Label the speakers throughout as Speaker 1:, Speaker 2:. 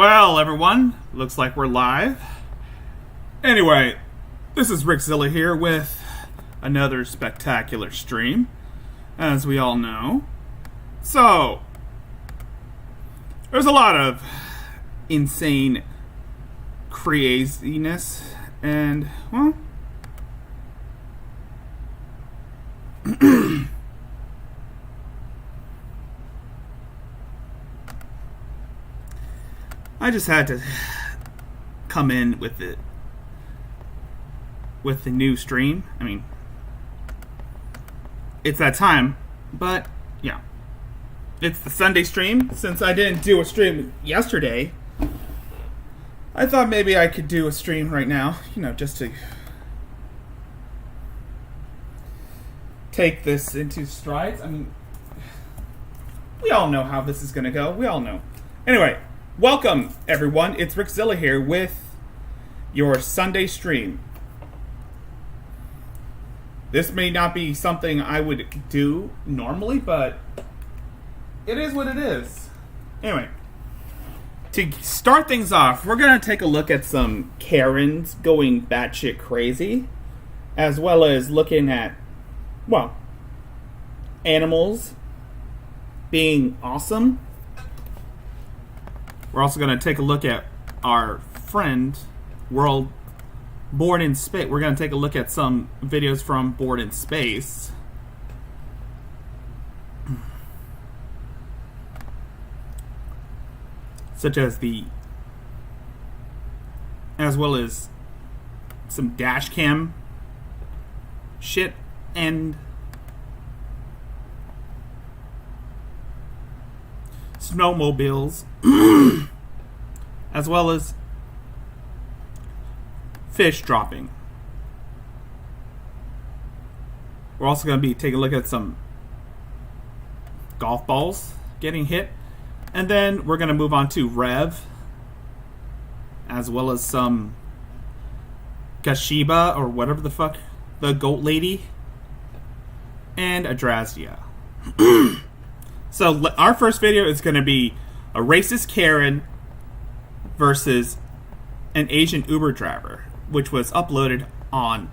Speaker 1: Well, everyone, looks like we're live. Anyway, this is Rickzilla here with another spectacular stream, as we all know. So, there's a lot of insane craziness, and, well, I just had to come in with the new stream. I mean, it's that time, but yeah, it's the Sunday stream. Since I didn't do a stream yesterday, I thought maybe I could do a stream right now, just to take this into strides. I mean, we all know how this is going to go. We all know. Anyway, welcome, everyone. It's Rickzilla here with your Sunday stream. This may not be something I would do normally, but it is what it is. Anyway, to start things off, we're going to take a look at some Karens going batshit crazy, as well as looking at, well, animals being awesome. We're also going to take a look at our friend, Born in Space. We're going to take a look at some videos from Born in Space. Such as as well as some dash cam shit and snowmobiles, as well as fish dropping. We're also going to be taking a look at some golf balls getting hit, and then we're going to move on to Rev, as well as some Gashiba, or whatever the fuck, the goat lady, and Adrazia. So our first video is going to be a racist Karen versus an Asian Uber driver, which was uploaded on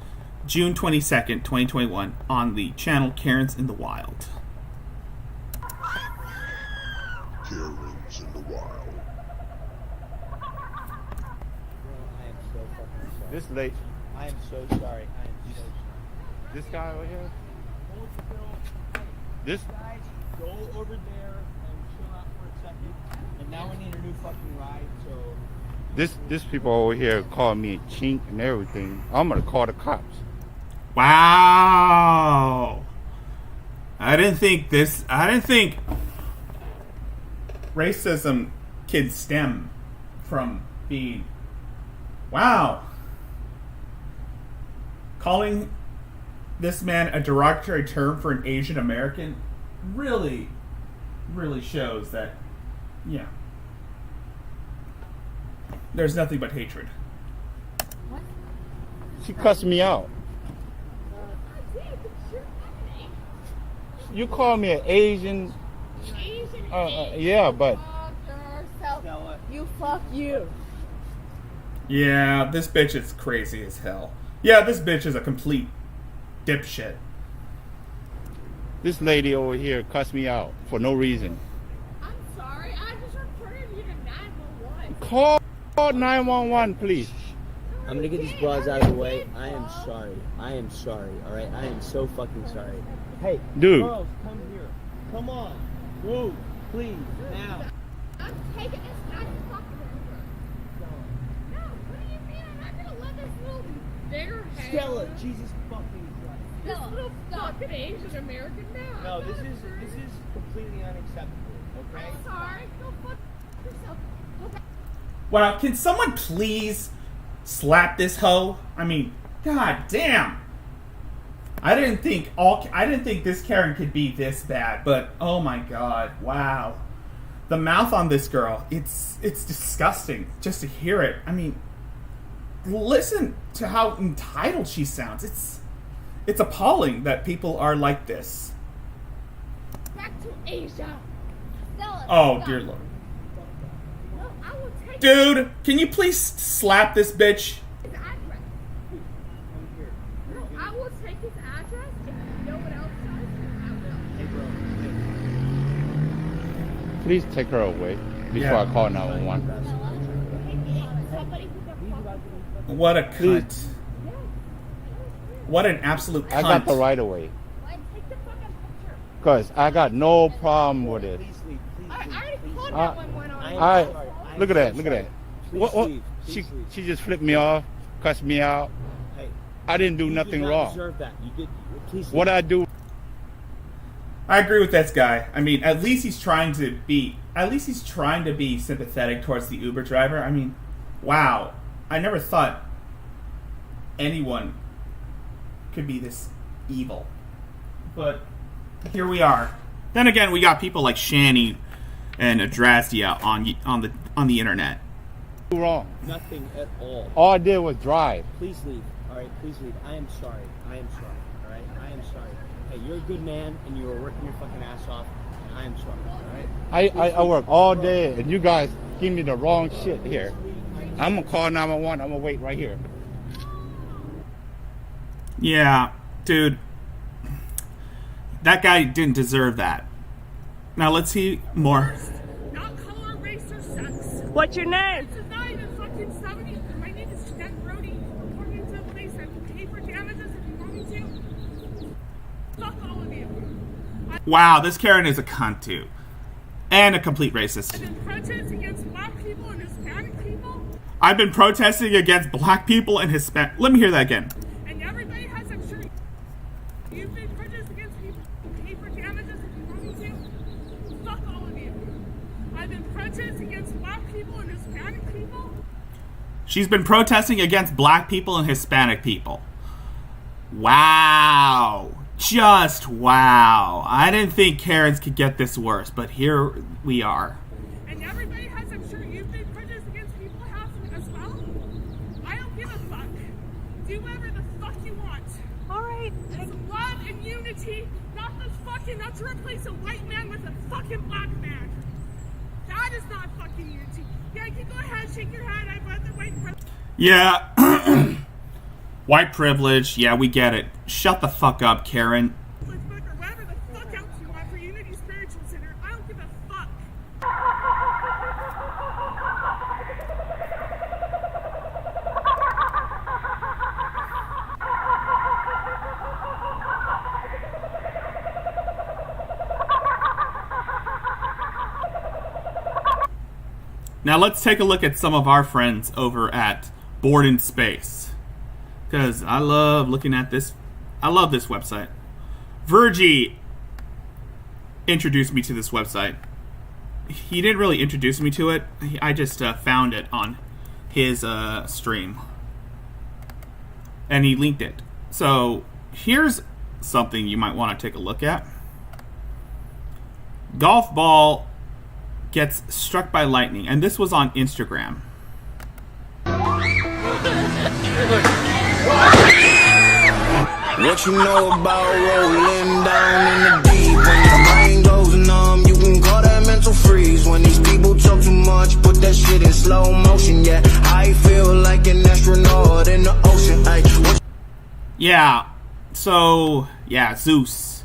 Speaker 1: June 22nd, 2021 on the channel Karens in the Wild.
Speaker 2: Karens in the Wild.
Speaker 3: This late.
Speaker 4: I am so sorry. I am so sorry.
Speaker 3: This guy over here. This.
Speaker 4: Guys, go over there and chill out for a second. And now we need a new fucking ride, so.
Speaker 3: This people over here call me a chink and everything. I'm gonna call the cops.
Speaker 1: Wow. I didn't think racism could stem from being, wow. Calling this man a derogatory term for an Asian American really, really shows that, yeah, there's nothing but hatred.
Speaker 5: What?
Speaker 3: She cussed me out. You call me an Asian. Yeah, but.
Speaker 5: You fuck you.
Speaker 1: Yeah, this bitch is crazy as hell. Yeah, this bitch is a complete dipshit.
Speaker 3: This lady over here cussed me out for no reason.
Speaker 5: I'm sorry. I just reported you to 911.
Speaker 3: Call 911, please.
Speaker 4: I'm gonna get these bras out of the way. I am sorry. I am sorry, alright? I am so fucking sorry. Hey,
Speaker 3: Dude.
Speaker 4: girls, come here. Come on. Move, please, now.
Speaker 5: I'm taking this guy to fucking Uber. No, what do you mean? I'm not gonna let this little bigger head.
Speaker 4: Stella, Jesus fucking Christ.
Speaker 5: This little fucking Asian American now.
Speaker 4: No, this is completely unacceptable, okay?
Speaker 5: I'm sorry. Go fuck yourself. Go back.
Speaker 1: Wow, can someone please slap this hoe? I mean, god damn. I didn't think this Karen could be this bad, but oh my god, wow. The mouth on this girl, it's disgusting just to hear it. I mean, listen to how entitled she sounds. It's appalling that people are like this.
Speaker 5: Back to Asia. Stella,
Speaker 1: Oh,
Speaker 5: stop.
Speaker 1: dear Lord.
Speaker 5: No, I will take
Speaker 1: Dude, can you please slap this bitch?
Speaker 5: His address. No, I will take his address. If no one else does, I will.
Speaker 3: Please take her away before
Speaker 1: Yeah.
Speaker 3: I call 911.
Speaker 5: Somebody who can fuck.
Speaker 1: What a cunt. What an absolute cunt.
Speaker 3: I got the right of way.
Speaker 5: Like, take the fucking picture.
Speaker 3: Because I got no problem with it.
Speaker 4: Please leave. Please
Speaker 5: I
Speaker 4: leave.
Speaker 5: already called
Speaker 3: Uh,
Speaker 5: 911 on
Speaker 4: I
Speaker 5: it.
Speaker 4: am
Speaker 3: Alright,
Speaker 4: sorry. I am
Speaker 3: look at
Speaker 4: so
Speaker 3: that, look at
Speaker 4: sorry.
Speaker 3: that.
Speaker 4: Please
Speaker 3: What?
Speaker 4: leave.
Speaker 3: She
Speaker 4: Please leave.
Speaker 3: she just flipped me off, cussed me out.
Speaker 4: Hey,
Speaker 3: I didn't do
Speaker 4: you
Speaker 3: nothing
Speaker 4: did not
Speaker 3: wrong.
Speaker 4: deserve that. You did. Please leave.
Speaker 3: What I do?
Speaker 1: I agree with this guy. I mean, at least he's trying to be sympathetic towards the Uber driver. I mean, wow. I never thought anyone could be this evil. But here we are. Then again, we got people like Shani and Adrastia on the internet.
Speaker 3: Wrong.
Speaker 4: Nothing at all.
Speaker 3: All I did was drive.
Speaker 4: Please leave. All right, please leave. I am sorry. I am sorry. All right, I am sorry. Hey, you're a good man, and you were working your fucking ass off. And I am sorry. All right.
Speaker 3: I work all day, and you guys give me the wrong shit here. I'm gonna call 911. I'm gonna wait right here.
Speaker 1: Yeah, dude. That guy didn't deserve that. Now let's see more.
Speaker 5: Not color, race, or sex.
Speaker 6: What's your name?
Speaker 5: This is not even fucking 70. My name is Jeanette Brody. Report me to the police. I will pay for damages if you want me to. Fuck all of you.
Speaker 1: Wow, this Karen is a cunt too. And a complete racist.
Speaker 5: I've been protesting against black people and Hispanic people.
Speaker 1: I've been protesting against black people and Hispanic. Let me hear that again.
Speaker 5: And everybody has, I'm sure, you've been prejudiced against people. Pay for damages if you want me to. Fuck all of you. I've been protesting against black people and Hispanic people.
Speaker 1: She's been protesting against black people and Hispanic people. Wow. Just wow. I didn't think Karens could get this worse, but here we are.
Speaker 5: And everybody has, I'm sure, you've been prejudiced against people as well. I don't give a fuck. Do whatever the fuck you want.
Speaker 6: All right.
Speaker 5: It's love and unity, not to replace a white man with a fucking black man. That is not fucking unity. Yeah, you can go ahead, shake your head. I've got the white privilege.
Speaker 1: Yeah. White privilege. Yeah, we get it. Shut the fuck up, Karen.
Speaker 5: Or whatever the fuck else you want for Unity Spiritual Center. I don't give a fuck.
Speaker 1: Now let's take a look at some of our friends over at Board in Space. Because I love looking at this. I love this website. Virgie introduced me to this website. He didn't really introduce me to it. I just found it on his stream. And he linked it. So here's something you might want to take a look at. Golf ball gets struck by lightning. And this was on Instagram.
Speaker 7: What you know about rolling down in the deep? When your brain goes numb, you can call that mental freeze. When these people talk too much, put that shit in slow motion. Yeah, I feel like an astronaut in the ocean. Ay,
Speaker 1: Yeah. So, yeah, Zeus.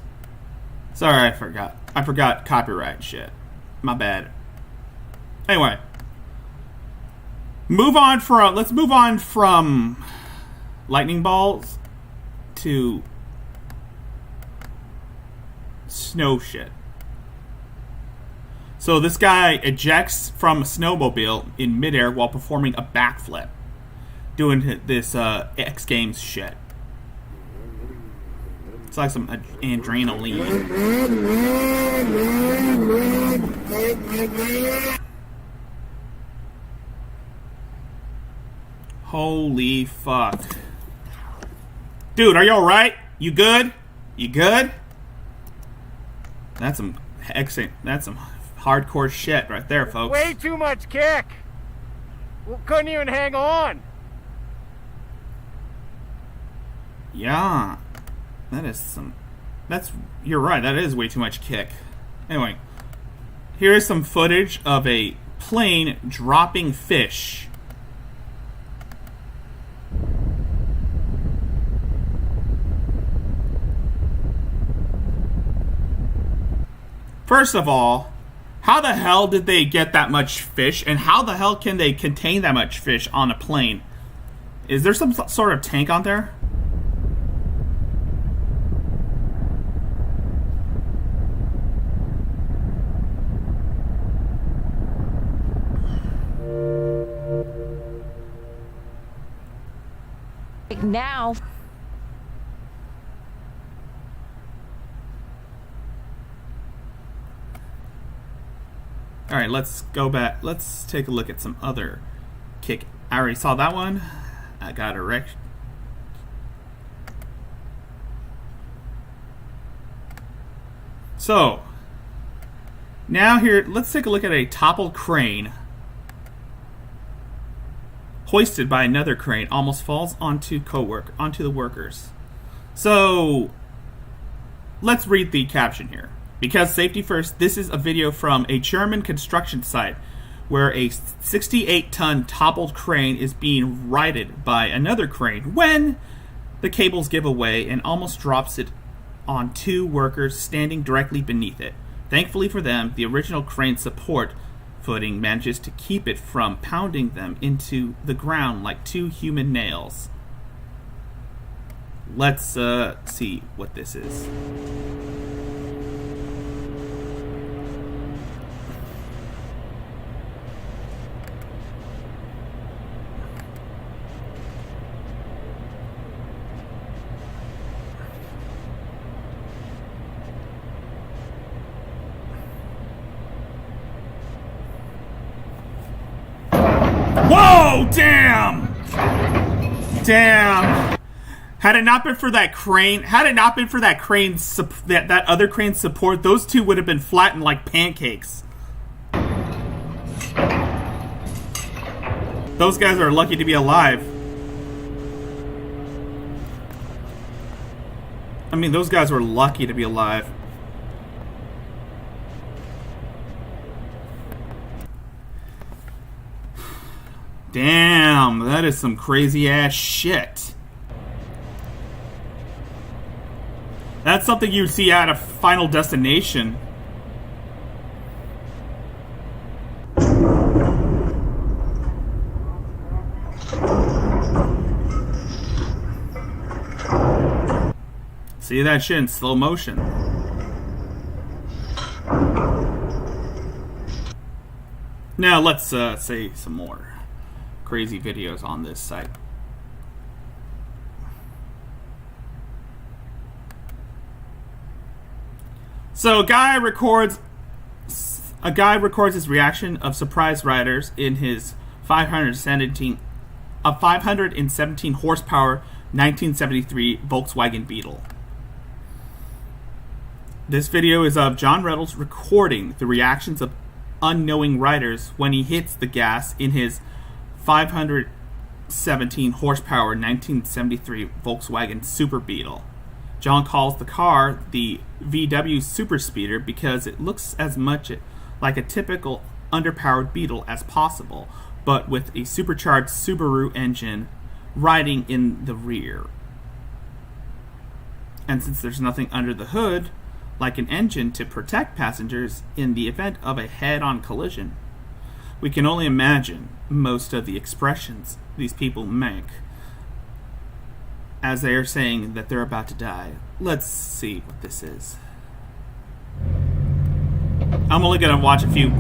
Speaker 1: Sorry, I forgot copyright shit. My bad. Anyway. Let's move on from lightning balls to snow shit. So this guy ejects from a snowmobile in midair while performing a backflip, doing this X Games shit. It's like some adrenaline. Holy fuck. Dude, are you alright? You good? You good? That's some excellent. That's some hardcore shit right there, folks.
Speaker 3: Way too much kick. Couldn't even hang on.
Speaker 1: Yeah. That is some... You're right, that is way too much kick. Anyway. Here is some footage of a plane dropping fish. First of all, how the hell did they get that much fish, and how the hell can they contain that much fish on a plane? Is there some sort of tank on there?
Speaker 6: Now.
Speaker 1: Alright, let's go back. Let's take a look at some other kick. I already saw that one. I got a wreck. So, now here, let's take a look at a toppled crane. Hoisted by another crane, almost falls onto the workers. So, let's read the caption here. Because safety first, this is a video from a German construction site where a 68-ton toppled crane is being righted by another crane when the cables give away and almost drops it on two workers standing directly beneath it. Thankfully for them, the original crane support footing manages to keep it from pounding them into the ground like two human nails. Let's see what this is. Whoa! Damn! Damn! Had it not been for that crane, that other crane's support, those two would have been flattened like pancakes. Those guys are lucky to be alive. I mean, those guys were lucky to be alive. Damn, that is some crazy ass shit. That's something you'd see at a Final Destination. See that shit in slow motion. Now let's say some more crazy videos on this site. So a guy records his reaction of surprise riders in his 517 horsepower 1973 Volkswagen Beetle. This video is of John Reynolds recording the reactions of unknowing riders when he hits the gas in his 517 horsepower 1973 Volkswagen Super Beetle. John calls the car the VW Super Speeder because it looks as much like a typical underpowered Beetle as possible, but with a supercharged Subaru engine riding in the rear. And since there's nothing under the hood, like an engine to protect passengers in the event of a head-on collision, we can only imagine most of the expressions these people make as they are saying that they're about to die. Let's see what this is. I'm only gonna watch a few.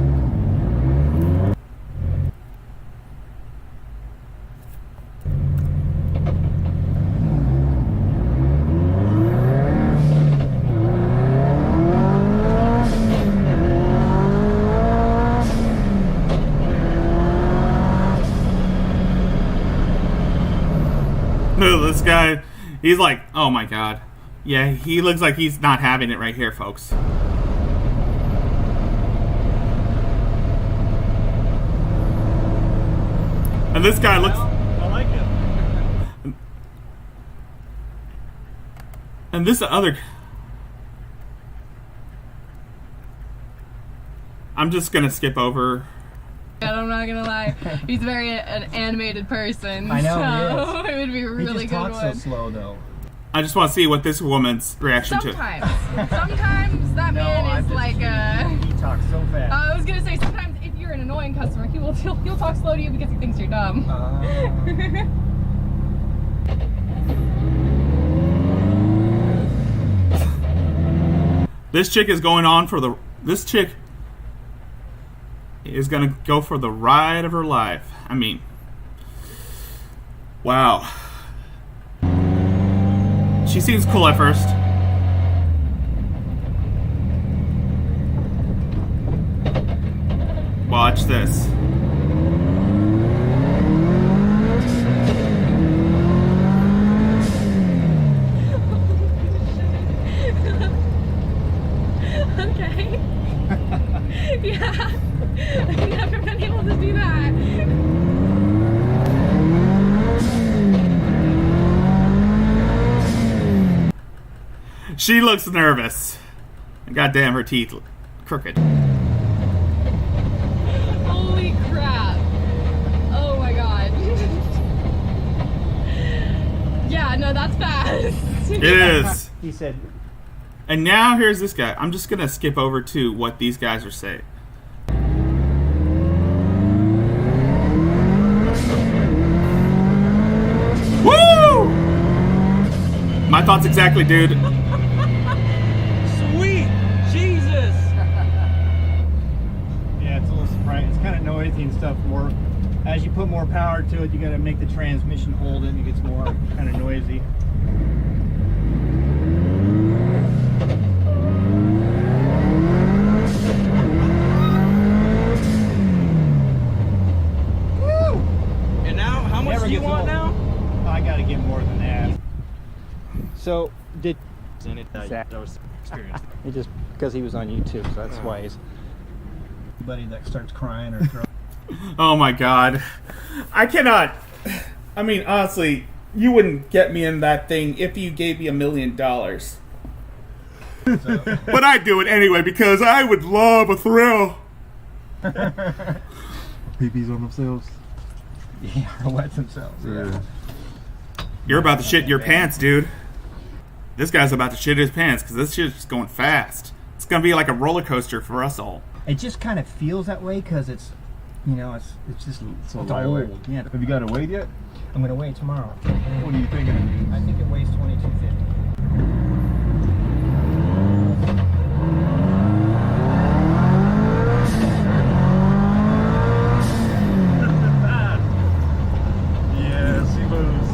Speaker 1: This guy, he's like, oh my god. Yeah, he looks like he's not having it right here, folks. And this guy looks...
Speaker 8: I like it.
Speaker 1: And this other... I'm just gonna skip over
Speaker 6: I'm not gonna lie. He's very an animated person.
Speaker 4: I know,
Speaker 6: so
Speaker 4: he is.
Speaker 6: it would be a really
Speaker 4: he just
Speaker 6: good
Speaker 4: talks
Speaker 6: one.
Speaker 4: so slow though.
Speaker 1: I just want to see what this woman's reaction
Speaker 6: Sometimes that man is like a.
Speaker 4: He talks so fast.
Speaker 6: I was gonna say sometimes if you're an annoying customer, he'll talk slow to you because he thinks you're dumb.
Speaker 1: to. This chick is going on for the. This chick is gonna go for the ride of her life. I mean, wow. She seems cool at first. Watch this.
Speaker 6: Okay. Yeah. I've never been able to do that.
Speaker 1: She looks nervous. God damn, her teeth look crooked.
Speaker 6: Holy crap. Oh my god. Yeah, no, that's fast.
Speaker 1: It is.
Speaker 4: He said,
Speaker 1: And now here's this guy. I'm just gonna skip over to what these guys are saying. Woo! My thoughts exactly, dude.
Speaker 8: Sweet Jesus!
Speaker 9: Yeah, it's a little surprising. It's kind of noisy and stuff. More as you put more power to it, you got to make the transmission hold it. It gets more kind of noisy.
Speaker 8: And now, how much
Speaker 9: Never
Speaker 8: do you
Speaker 9: gets
Speaker 8: want
Speaker 9: old.
Speaker 8: now?
Speaker 9: I got to get more than that.
Speaker 4: so did
Speaker 8: And it, that was experience.
Speaker 4: he just because he was on YouTube, so that's why he's.
Speaker 9: Anybody that starts crying or throwing.
Speaker 1: Oh my god. I cannot. I mean, honestly, you wouldn't get me in that thing if you gave me $1 million. But I'd do it anyway because I would love a thrill.
Speaker 9: Peepees on themselves. Yeah, or wet themselves. Yeah.
Speaker 1: You're about to shit your pants, dude. This guy's about to shit his pants because this shit's going fast. It's gonna be like a roller coaster for us all.
Speaker 9: It just kind of feels that way because it's, you know, it's just it's old. Yeah.
Speaker 10: Have you got to wait yet?
Speaker 9: I'm gonna wait tomorrow.
Speaker 10: What are you thinking?
Speaker 9: I think it weighs 2250.
Speaker 10: Yeah, she moves.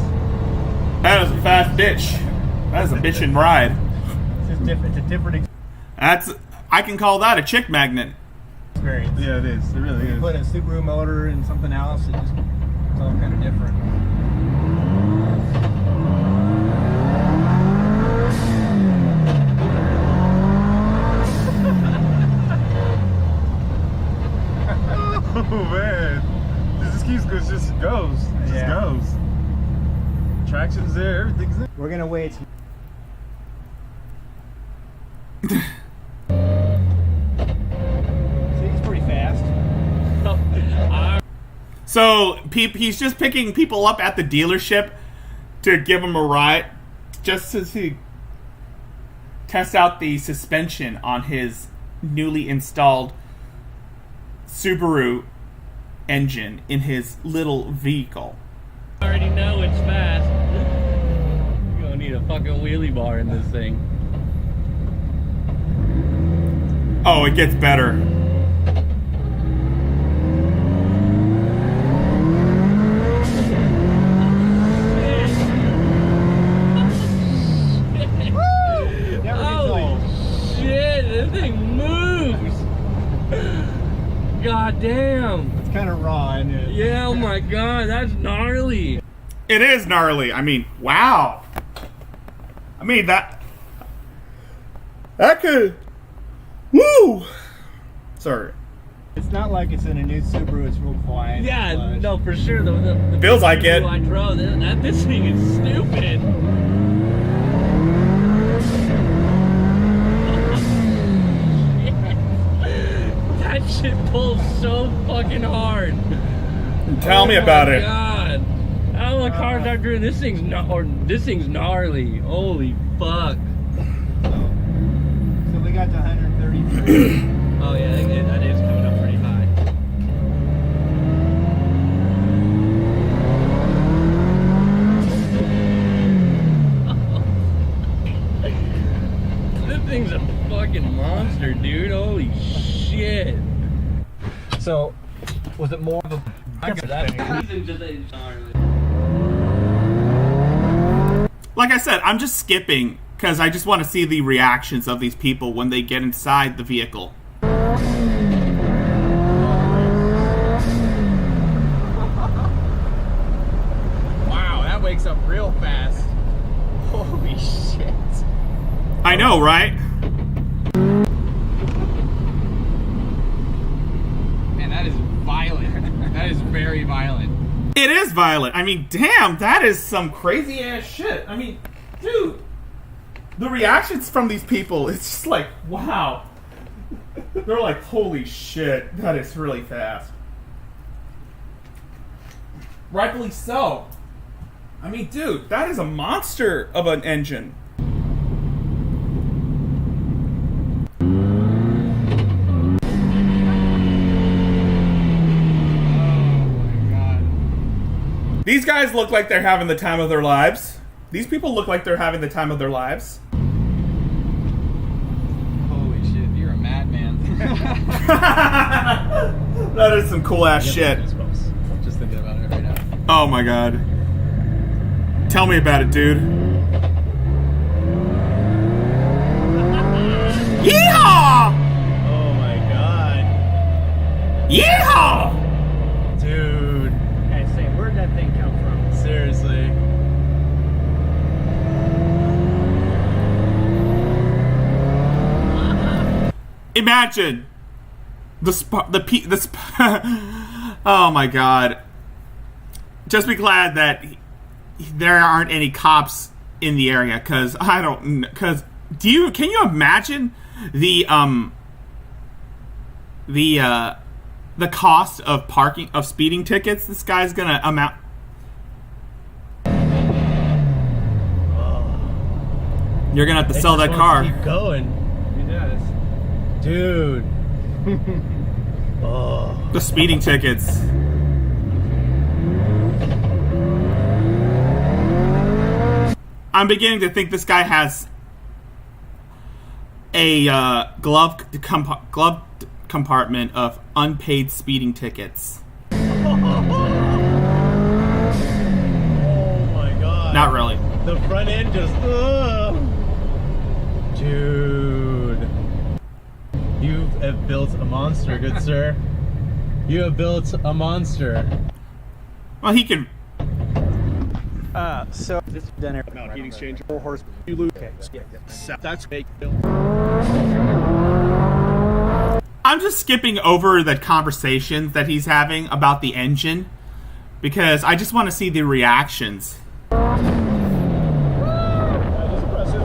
Speaker 1: That is a fast bitch. That is a bitchin' ride.
Speaker 9: It's just different. It's a different
Speaker 1: I can call that a chick magnet.
Speaker 9: experience.
Speaker 10: Yeah, it is. It really
Speaker 9: You
Speaker 10: is.
Speaker 9: put a Subaru motor in something else, it's all kind of different.
Speaker 10: Oh man, this just keeps goes. Just goes. It just
Speaker 9: Yeah.
Speaker 10: goes. Traction's there. Everything's there.
Speaker 9: We're gonna wait. See, he's pretty fast.
Speaker 1: So he's just picking people up at the dealership to give them a ride, just to test out the suspension on his newly installed Subaru engine in his little vehicle.
Speaker 8: I already know it's fast. You're gonna need a fucking wheelie bar in this thing.
Speaker 1: Oh, it gets better.
Speaker 8: Holy shit, this thing moves! God damn!
Speaker 9: It's kind of raw, isn't it?
Speaker 8: Yeah, oh my god, that's gnarly!
Speaker 1: It is gnarly. I mean, wow. I mean, that could... Woo! Sorry.
Speaker 9: It's not like it's in a new Subaru. It's real quiet.
Speaker 8: Yeah,
Speaker 9: plush.
Speaker 8: no, for sure. The
Speaker 1: Feels like it.
Speaker 8: I drove, this thing is stupid. That shit pulls so fucking fucking hard.
Speaker 1: Tell me about it.
Speaker 8: God. How the cars are doing this thing's gnarly. Holy fuck.
Speaker 9: So we got to 133.
Speaker 8: Oh yeah, that is coming up pretty high. This thing's a fucking monster, dude. Holy shit.
Speaker 9: So, was it more of a...
Speaker 1: Like I said, I'm just skipping because I just want to see the reactions of these people when they get inside the vehicle.
Speaker 9: Wow, that wakes up real fast. Holy shit.
Speaker 1: I know, right?
Speaker 9: Man, that is violent. That is very violent.
Speaker 1: It is violent. I mean, damn, that is some crazy ass shit. I mean, dude, the reactions from these people, it's just like, wow. They're like, holy shit, that is really fast. Rightfully so. I mean, dude, that is a monster of an engine. These guys look like they're having the time of their lives. These people look like they're having the time of their lives.
Speaker 9: Holy shit, you're a madman.
Speaker 1: That is some cool ass shit.
Speaker 9: Just thinking about it right now.
Speaker 1: Oh my god. Tell me about it, dude. Yeehaw!
Speaker 10: Oh my god.
Speaker 1: Yeehaw!
Speaker 10: Dude.
Speaker 9: Hey, say, where'd that thing come from?
Speaker 10: Seriously.
Speaker 1: Imagine oh my god. Just be glad that there aren't any cops in the area, because can you imagine the cost of speeding tickets this guy's gonna amount? You're gonna have to sell that car.
Speaker 10: Keep going.
Speaker 9: He does.
Speaker 10: Dude. Oh.
Speaker 1: The speeding tickets. I'm beginning to think this guy has a glove compartment of unpaid speeding tickets.
Speaker 10: Oh my god.
Speaker 1: Not really.
Speaker 10: The front end just. Dude. You have built a monster, good sir. You have built a monster.
Speaker 1: Well, he can.
Speaker 9: So this dinner
Speaker 10: Heat exchange. 4 horse. You lose. Okay. That's fake.
Speaker 1: I'm just skipping over the conversations that he's having about the engine because I just want to see the reactions.
Speaker 10: That's impressive.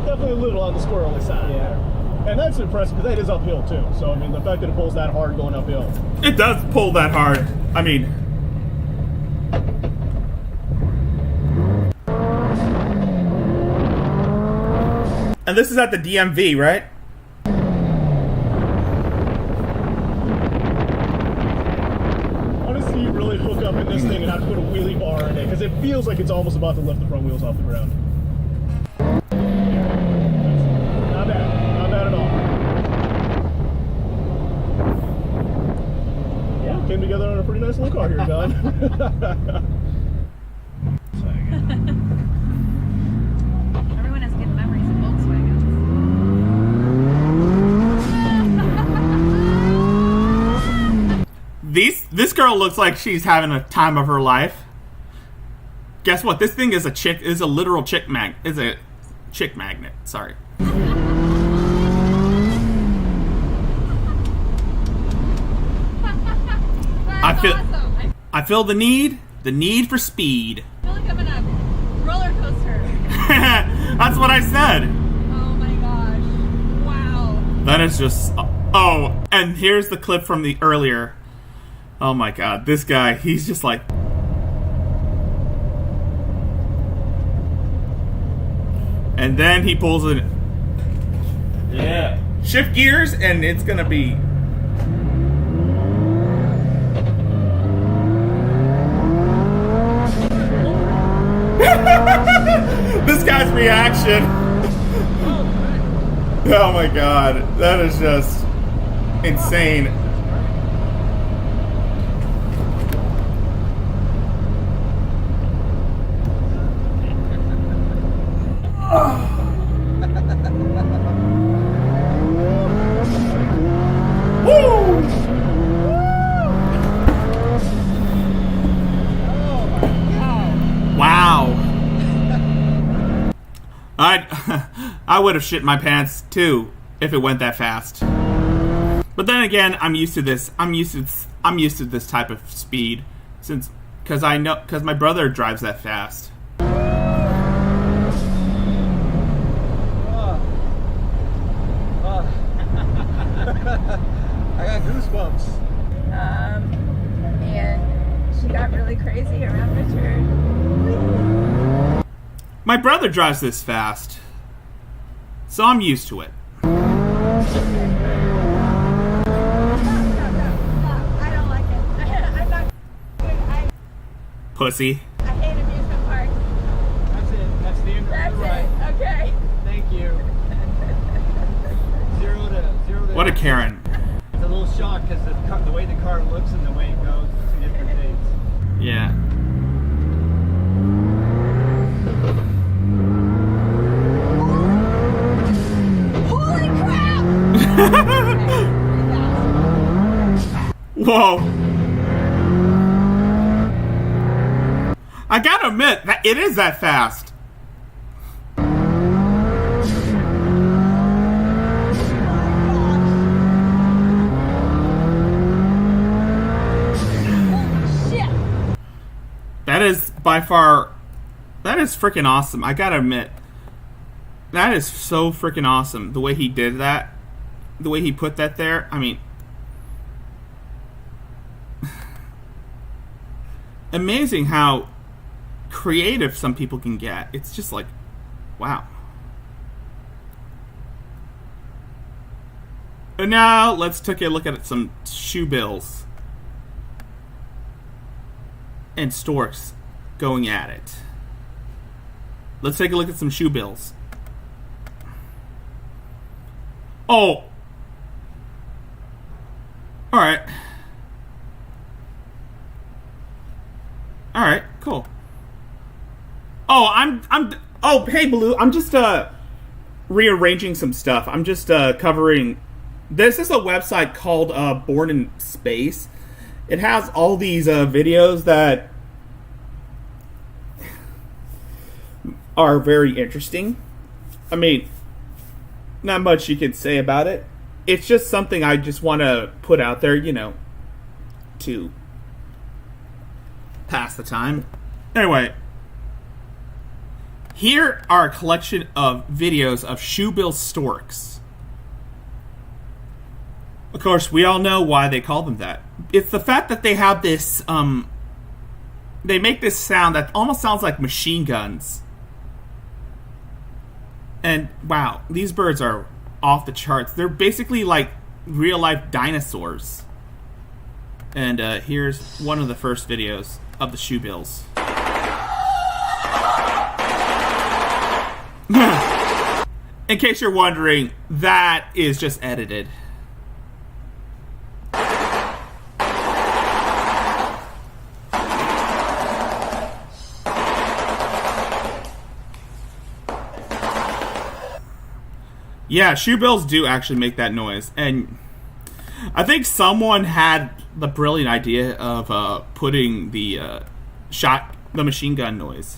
Speaker 10: Definitely a little on the squirrely side. Yeah. And that's impressive because that is uphill too. So I mean, the fact that it pulls that hard going uphill.
Speaker 1: It does pull that hard. I mean. And this is at the DMV, right?
Speaker 10: Honestly, you really hook up in this thing and have to put a wheelie bar in it because it feels like it's almost about to lift the front wheels off the ground. Not bad. Not bad at all. Yeah, came together on a pretty nice little car here, John.
Speaker 6: Everyone has good memories of Volkswagens.
Speaker 1: This girl looks like she's having a time of her life. Guess what? This thing is a literal chick magnet. Sorry.
Speaker 6: Awesome.
Speaker 1: I feel the need for speed.
Speaker 6: I feel like I'm in a roller coaster.
Speaker 1: That's what I said.
Speaker 6: Oh my gosh. Wow.
Speaker 1: That is just Oh, and here's the clip from the earlier. Oh my god, this guy, he's just like... And then he pulls it. Yeah. Shift gears, and it's gonna be... This guy's reaction. Oh my god, that is just insane. Woo! Wow. I would have shit my pants too if it went that fast. But then again, I'm used to this. I'm used to this type of speed because my brother drives that fast.
Speaker 9: I got goosebumps.
Speaker 11: And she got really crazy around Richard.
Speaker 1: My brother drives this fast, so I'm used to it.
Speaker 11: I don't like it. I'm not.
Speaker 1: Pussy.
Speaker 11: I hate amusement parks.
Speaker 9: That's it. That's the end of
Speaker 11: That's
Speaker 9: the ride.
Speaker 11: it. Okay.
Speaker 9: Thank you. 0 to
Speaker 1: What a Karen.
Speaker 9: It's a little shock because the way the car looks and the way it goes, it's two different things.
Speaker 1: Yeah.
Speaker 11: Holy crap!
Speaker 1: Whoa. I gotta admit, that it is that fast. That is by far, that is freaking awesome. I gotta admit, that is so freaking awesome. The way he did that, the way he put that there. I mean, amazing how creative some people can get. It's just like, wow. And now let's take a look at some shoe bills. And storks going at it. Let's take a look at some shoe bills. Oh. Alright. Alright, cool. Oh, oh, hey Blue, I'm just rearranging some stuff. I'm just covering. This is a website called Born in Space. It has all these videos that are very interesting. I mean, not much you can say about it. It's just something I just want to put out there, you know, to pass the time. Anyway, here are a collection of videos of shoebill storks. Of course, we all know why they call them that. It's the fact that they have this, they make this sound that almost sounds like machine guns. And, wow, these birds are off the charts. They're basically like real-life dinosaurs. And here's one of the first videos of the shoebills. In case you're wondering, that is just edited. Yeah, shoebills do actually make that noise, and I think someone had the brilliant idea of putting the machine gun noise.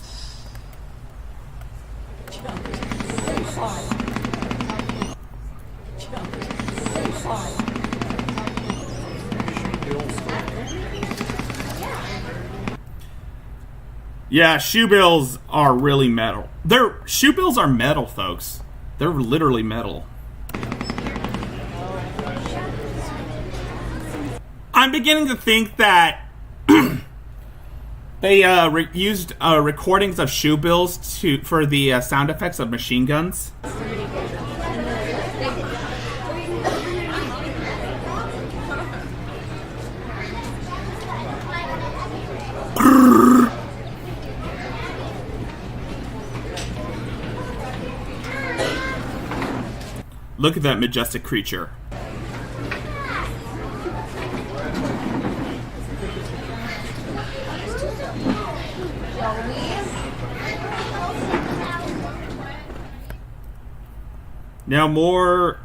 Speaker 1: Yeah, shoebills are really metal. Shoebills are metal, folks. They're literally metal. I'm beginning to think that they used recordings of shoe bills for the sound effects of machine guns. Look at that majestic creature.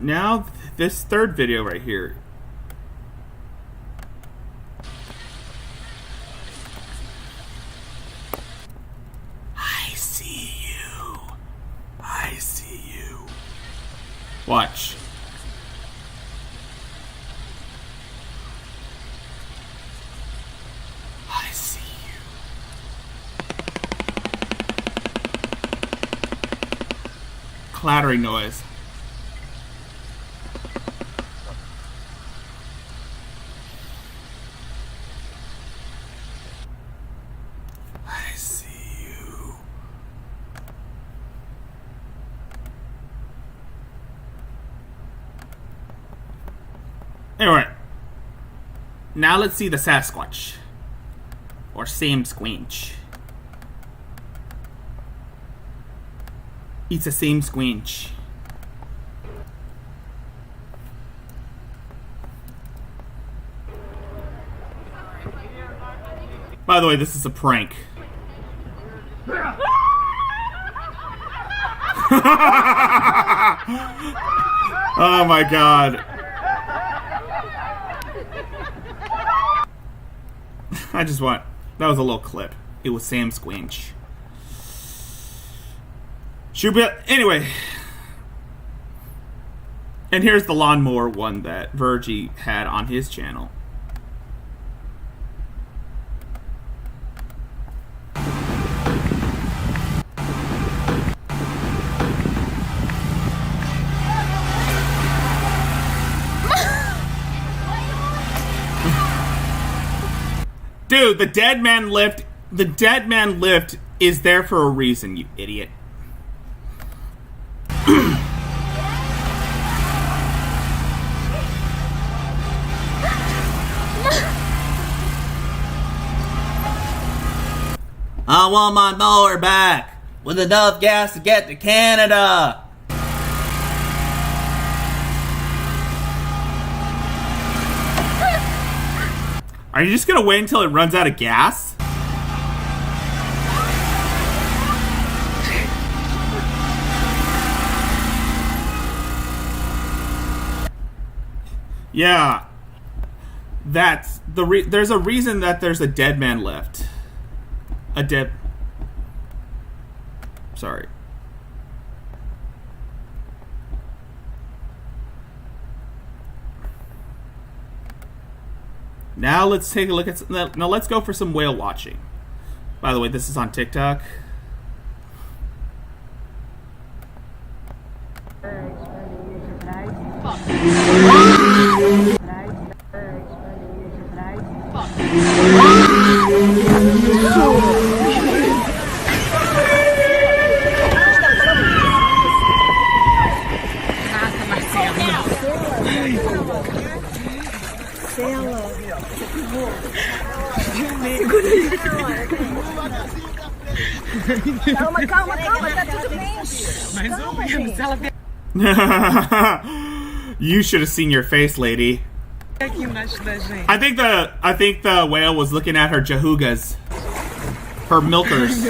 Speaker 1: Now this third video right here. I see you. I see you. Watch. I see you. Clattering noise. I see you. Anyway, now let's see the Sasquatch, or Sam Squinch. It's a Sam Squinch. By the way, this is a prank. Oh my god. That was a little clip. It was Sam Squinch. Anyway. And here's the lawnmower one that Virgie had on his channel. Dude, the dead man lift is there for a reason, you idiot. I want my mower back with enough gas to get to Canada. Are you just gonna wait until it runs out of gas? Yeah. That's there's a reason that there's a dead man left. Sorry. Now let's take a look at. Now let's go for some whale watching. By the way, this is on TikTok.
Speaker 11: Calma, calma, calma, tá tudo bem.
Speaker 1: You should have seen your face, lady. I think the whale was looking at her jahugas, her milkers.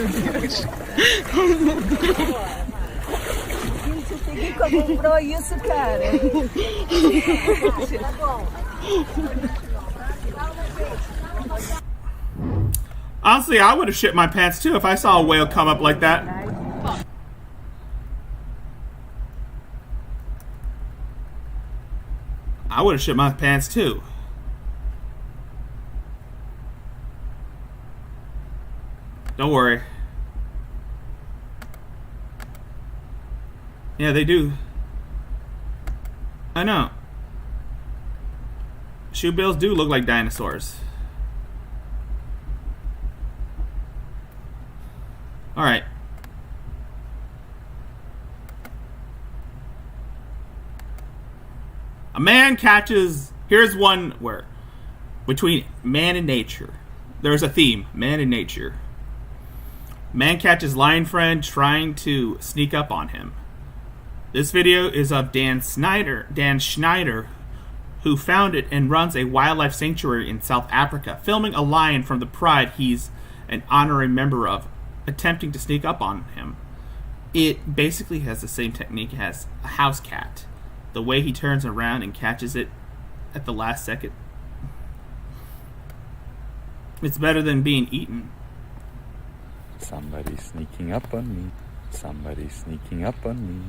Speaker 1: Honestly, I would have shit my pants too if I saw a whale come up like that. I would have shit my pants too. Don't worry. Yeah, they do. I know. Shoe bills do look like dinosaurs. Alright. A man catches... Here's one where... Between man and nature. There's a theme. Man and nature. Man catches lion friend trying to sneak up on him. This video is of Dan Schneider, who founded and runs a wildlife sanctuary in South Africa, filming a lion from the pride he's an honorary member of, attempting to sneak up on him. It basically has the same technique as a house cat. The way he turns around and catches it at the last second. It's better than being eaten.
Speaker 12: Somebody sneaking up on me. Somebody sneaking up on me.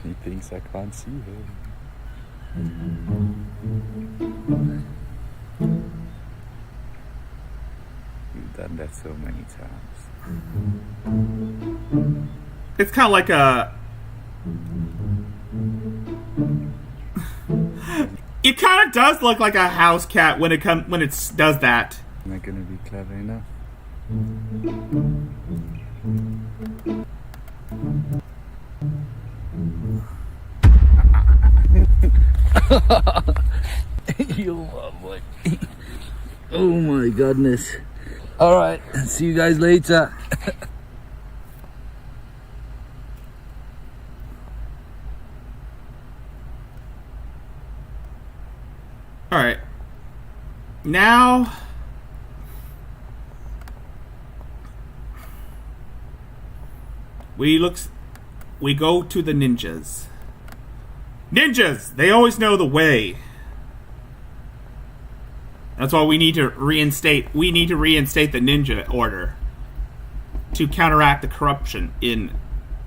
Speaker 12: He thinks I can't see him. You've done that so many times.
Speaker 1: It's kind of like a... It kind of does look like a house cat when it does that.
Speaker 12: Am I gonna be clever enough?
Speaker 13: You boy. Oh my goodness. Alright, see you guys later.
Speaker 1: Alright. Now... We go to the ninjas. Ninjas! They always know the way. That's why we need to reinstate the ninja order to counteract the corruption in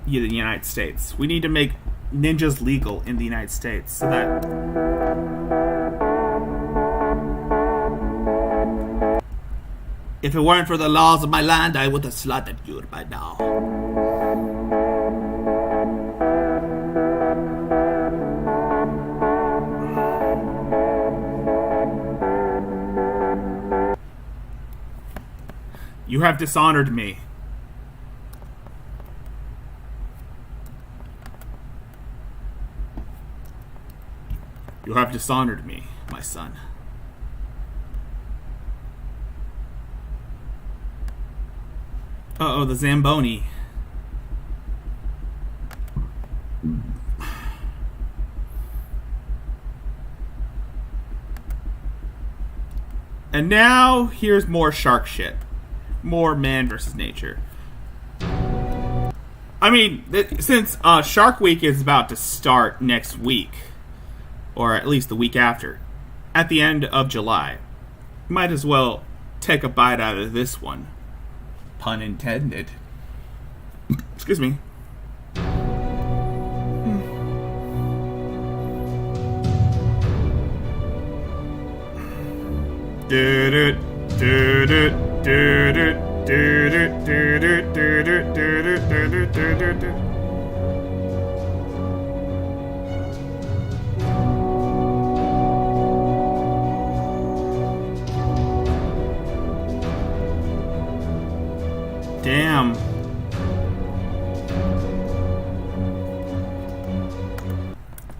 Speaker 1: the United States. We need to make ninjas legal in the United States so that if it weren't for the laws of my land, I would have slaughtered you by now. You have dishonored me. You have dishonored me, my son. Uh-oh, the Zamboni. And now, here's more shark shit. More man versus nature. I mean, since Shark Week is about to start next week, or at least the week after, at the end of July, might as well take a bite out of this one. Pun intended. Excuse me. Damn.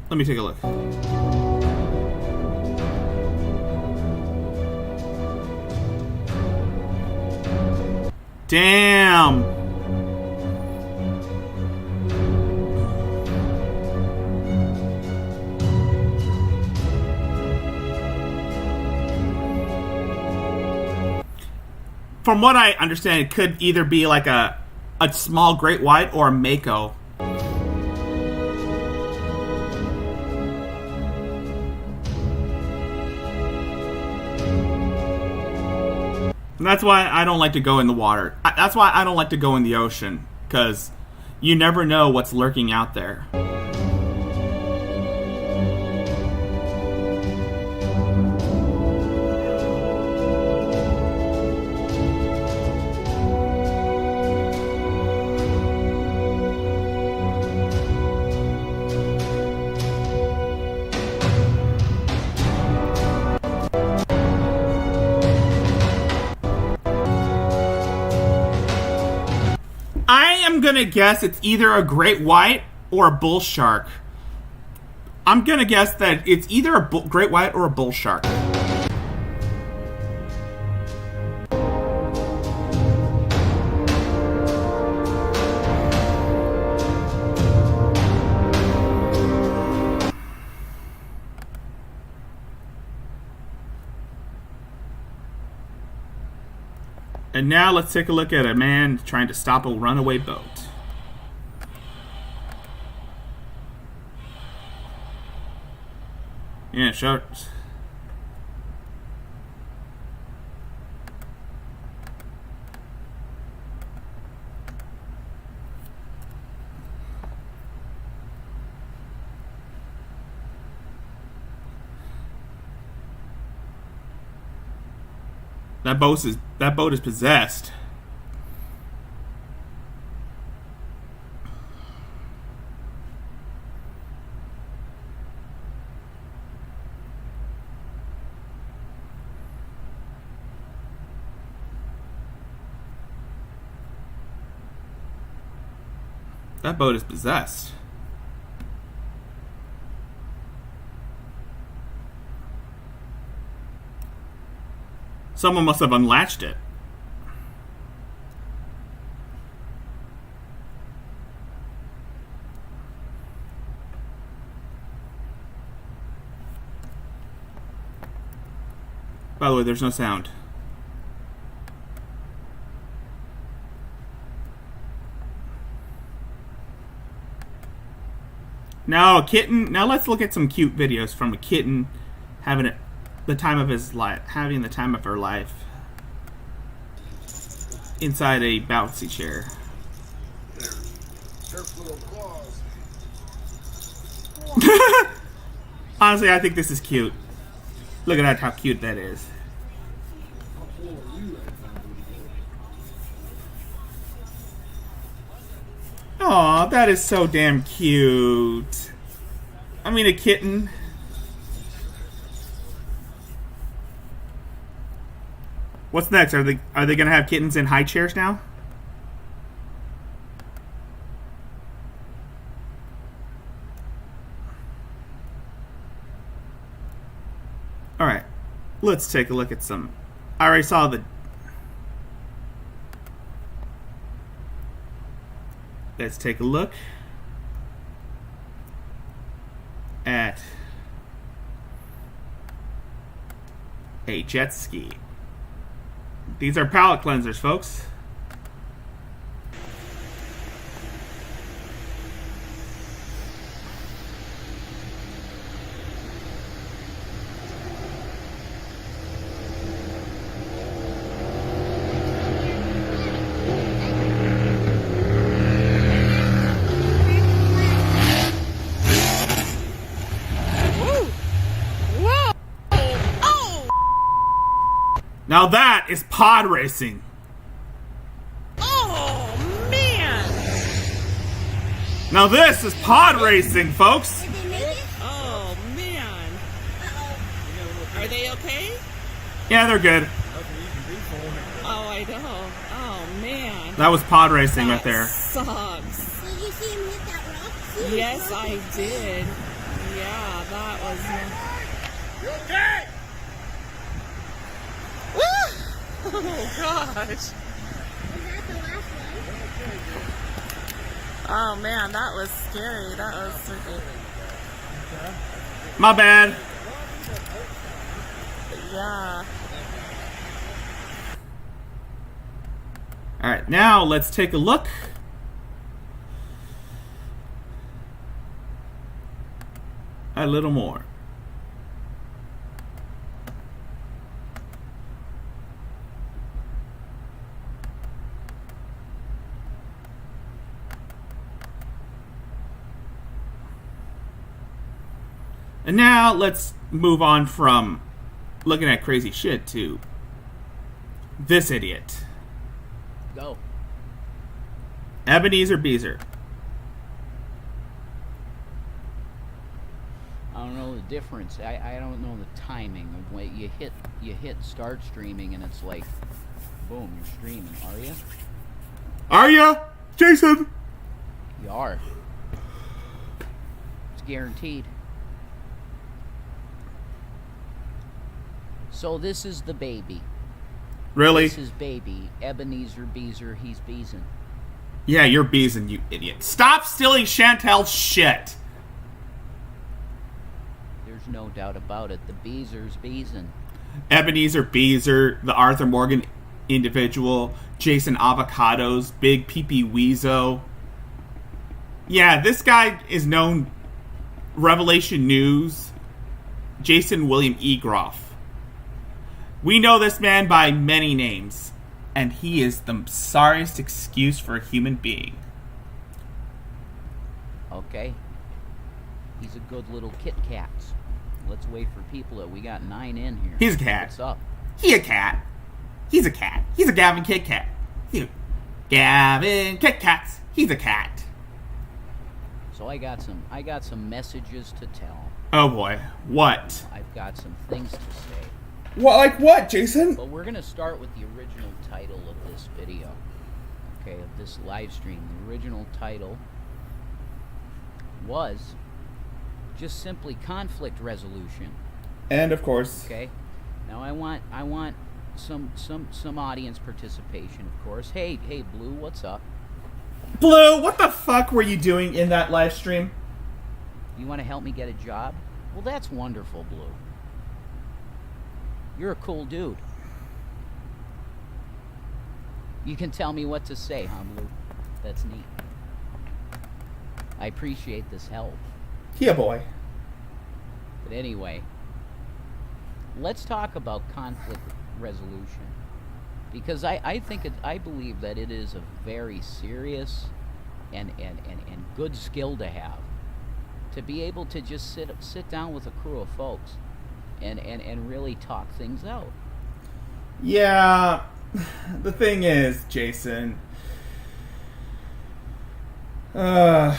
Speaker 1: Let me take a look. Damn. From what I understand, it could either be like a small great white or a mako. And that's why I don't like to go in the water. That's why I don't like to go in the ocean, because you never know what's lurking out there. am gonna guess it's either a great white or a bull shark. I'm gonna guess that it's either a great white or a bull shark. And now let's take a look at a man trying to stop a runaway boat. Yeah, sharks. That boat is possessed. That boat is possessed. Someone must have unlatched it. By the way, there's no sound. Now a kitten. Now let's look at some cute videos from a kitten having the time of his life, having the time of her life inside a bouncy chair. Honestly, I think this is cute. Look at that, how cute that is. Aw, that is so damn cute. I mean, a kitten. What's next? Are they gonna have kittens in high chairs now? Alright. Let's take a look at some. I already saw the. Let's take a look at a jet ski. These are palate cleansers, folks. Now that is pod racing.
Speaker 5: Oh, man.
Speaker 1: Now this is pod racing, folks.
Speaker 5: Oh, man. Are they okay?
Speaker 1: Yeah, they're good.
Speaker 5: Oh, I know. Oh, man.
Speaker 1: That was pod racing right there.
Speaker 5: Sucks.
Speaker 11: Did you see him hit that rock?
Speaker 5: Yes, I did. Yeah, that was...
Speaker 11: You okay?
Speaker 5: Oh, gosh.
Speaker 11: Was that the last one?
Speaker 5: Oh, man, that was scary. That was freaking...
Speaker 1: My bad.
Speaker 5: Yeah.
Speaker 1: Alright, now let's take a look. A little more. And now let's move on from looking at crazy shit to this idiot.
Speaker 4: Go.
Speaker 1: Ebenezer Beezer.
Speaker 14: I don't know the difference. I don't know the timing of when you hit start streaming and it's like, boom, you're streaming. Are you?
Speaker 1: Are ya? Jason!
Speaker 14: You are. It's guaranteed. So this is the baby.
Speaker 1: Really?
Speaker 14: This is baby. Ebenezer Beezer, he's beezing.
Speaker 1: Yeah, you're beezing, you idiot. Stop stealing Chantel's shit!
Speaker 14: There's no doubt about it. The Beezer's beezing.
Speaker 1: Ebenezer Beezer, the Arthur Morgan individual, Jason Avocados, Big Pee-Pee Weezo. Yeah, this guy is known. Revelation News, Jason William Egroff. We know this man by many names, and he is the sorriest excuse for a human being.
Speaker 14: Okay. He's a good little Kit Kat. Let's wait for people. We got 9 in here.
Speaker 1: He's a cat.
Speaker 14: What's up?
Speaker 1: He a cat. He's a cat. He's a Gavin Kit Kat. Gavin Kit Kats. He's a cat.
Speaker 14: So I got some messages to tell.
Speaker 1: Oh boy. What?
Speaker 14: I've got some things to say.
Speaker 1: What? Like what, Jason?
Speaker 14: But we're gonna start with the original title of this video. Okay, of this live stream. The original title was just simply conflict resolution.
Speaker 1: And of course.
Speaker 14: Okay. Now I want some audience participation, of course. Hey Blue, what's up?
Speaker 1: Blue, what the fuck were you doing in that live stream?
Speaker 14: You want to help me get a job? Well, that's wonderful, Blue. You're a cool dude. You can tell me what to say, huh, Blue? That's neat. I appreciate this help.
Speaker 1: Yeah, boy.
Speaker 14: But anyway, let's talk about conflict resolution. Because I believe that it is a very serious and good skill to have. To be able to just sit down with a crew of folks and really talk things out.
Speaker 1: Yeah, the thing is, Jason, nobody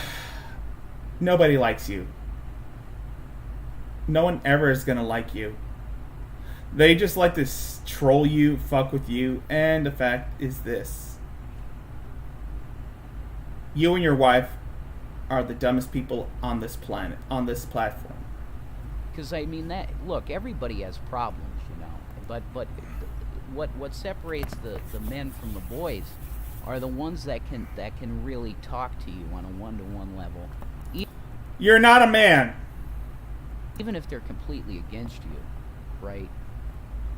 Speaker 1: likes you. No one ever is gonna like you. They just like to troll you, fuck with you, and the fact is this. You and your wife are the dumbest people on this planet, on this platform.
Speaker 14: Because I mean that. Look, everybody has problems, you know. But what separates the men from the boys are the ones that can really talk to you on a one-to-one level.
Speaker 1: You're not a man.
Speaker 14: Even if they're completely against you, right?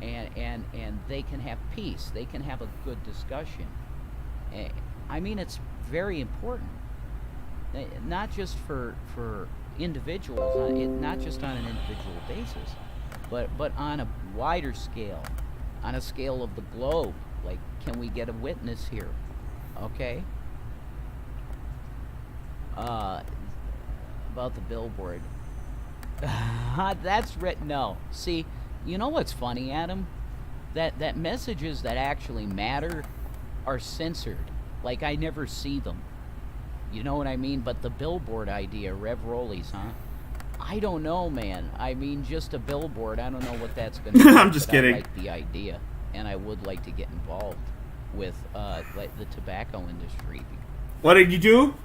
Speaker 14: And they can have peace. They can have a good discussion. I mean, it's very important. Not just for individuals, not just on an individual basis, but on a wider scale, on a scale of the globe. Like, can we get a witness here? Okay. About the billboard. That's written. No. See, you know what's funny, Adam? That messages that actually matter are censored. Like, I never see them. You know what I mean? But the billboard idea, Rev Rollies, huh? I don't know, man. I mean, just a billboard. I don't know what that's going to be.
Speaker 1: I'm just kidding.
Speaker 14: I like the idea, and I would like to get involved with like the tobacco industry.
Speaker 1: What did you do?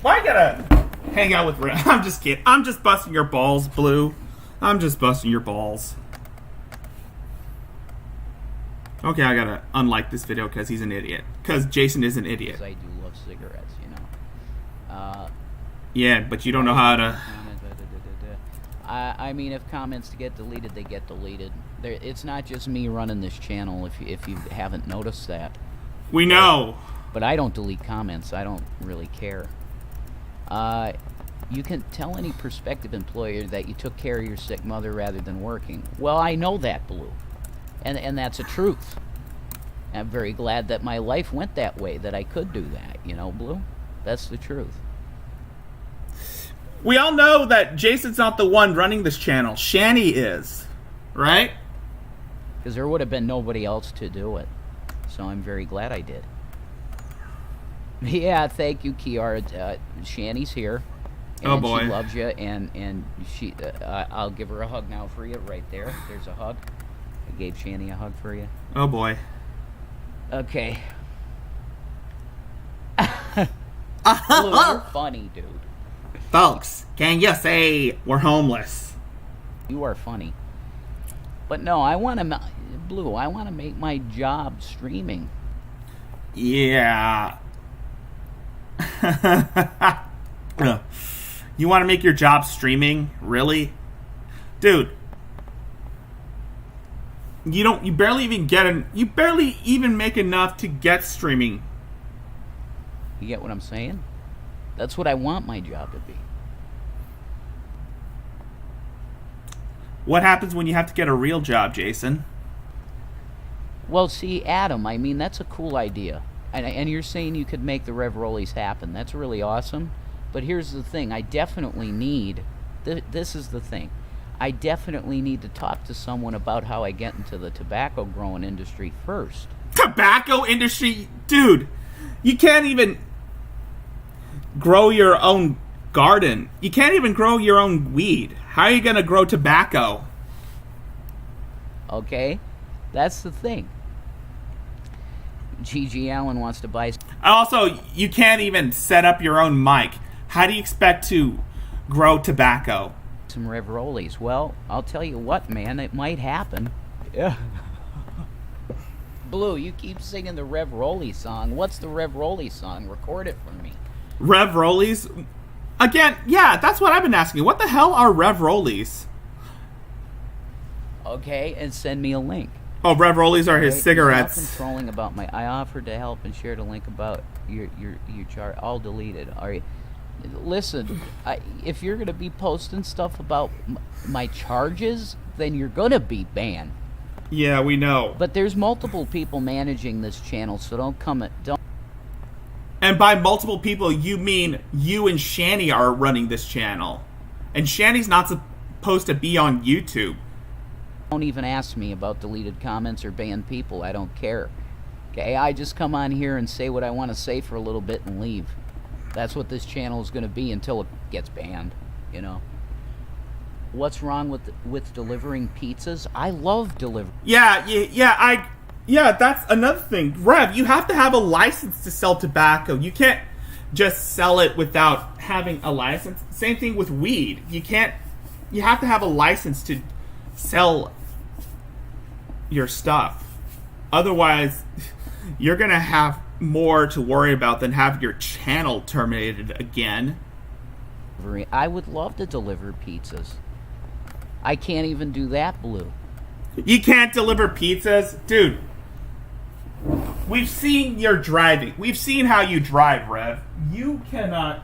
Speaker 1: Why gotta hang out with Rev? I'm just kidding. I'm just busting your balls, Blue. I'm just busting your balls. Okay, I gotta unlike this video because he's an idiot. Because Jason is an idiot.
Speaker 14: I do love cigarettes, you know.
Speaker 1: Yeah, but you don't know how to...
Speaker 14: I mean, if comments get deleted, they get deleted. It's not just me running this channel, if you haven't noticed that.
Speaker 1: We know.
Speaker 14: But I don't delete comments. I don't really care. You can tell any prospective employer that you took care of your sick mother rather than working. Well, I know that, Blue. And that's a truth. I'm very glad that my life went that way, that I could do that, you know, Blue? That's the truth.
Speaker 1: We all know that Jason's not the one running this channel. Shani is, right?
Speaker 14: Because there would have been nobody else to do it. So I'm very glad I did. Yeah, thank you, Kiara. Shani's here. And
Speaker 1: oh boy.
Speaker 14: She loves you, and she. I'll give her a hug now for you, right there. There's a hug. I gave Shani a hug for you.
Speaker 1: Oh boy.
Speaker 14: Okay. Blue, you're funny, dude.
Speaker 1: Folks, can you say we're homeless?
Speaker 14: You are funny. But no, I want to, Blue, I want to make my job streaming.
Speaker 1: Yeah. You want to make your job streaming? Really? Dude. You barely even make enough to get streaming.
Speaker 14: You get what I'm saying? That's what I want my job to be.
Speaker 1: What happens when you have to get a real job, Jason?
Speaker 14: Well, see, Adam, I mean, that's a cool idea. And you're saying you could make the Rev Rollies happen. That's really awesome. But here's the thing. I definitely need... This is the thing. I definitely need to talk to someone about how I get into the tobacco growing industry first.
Speaker 1: Tobacco industry? Dude, you can't even grow your own garden. You can't even grow your own weed. How are you going to grow tobacco?
Speaker 14: Okay? That's the thing. G.G. Allen wants to buy...
Speaker 1: Also, you can't even set up your own mic. How do you expect to grow tobacco?
Speaker 14: Some Rev Rollies. Well, I'll tell you what, man, it might happen. Yeah. Blue, you keep singing the Rev Rollie song. What's the Rev Rollie song? Record it for me.
Speaker 1: Rev Rollies? Again, yeah, that's what I've been asking. What the hell are Rev Rollies?
Speaker 14: Okay, and send me a link.
Speaker 1: Oh, Rev Rollies are his cigarettes.
Speaker 14: There's nothing trolling about my... I offered to help and shared a link about your chart. All deleted. All right. Listen, if you're going to be posting stuff about my charges, then you're going to be banned.
Speaker 1: Yeah, we know.
Speaker 14: But there's multiple people managing this channel, so don't...
Speaker 1: And by multiple people, you mean you and Shani are running this channel. And Shani's not supposed to be on YouTube.
Speaker 14: Don't even ask me about deleted comments or banned people. I don't care. Okay, I just come on here and say what I want to say for a little bit and leave. That's what this channel is going to be until it gets banned, you know. What's wrong with delivering pizzas? I love delivering.
Speaker 1: Yeah, that's another thing. Rev, you have to have a license to sell tobacco. You can't just sell it without having a license. Same thing with weed. You have to have a license to sell your stuff. Otherwise, you're going to have more to worry about than have your channel terminated again.
Speaker 14: I would love to deliver pizzas. I can't even do that, Blue.
Speaker 1: You can't deliver pizzas? Dude, we've seen your driving. We've seen how you drive, Rev. You cannot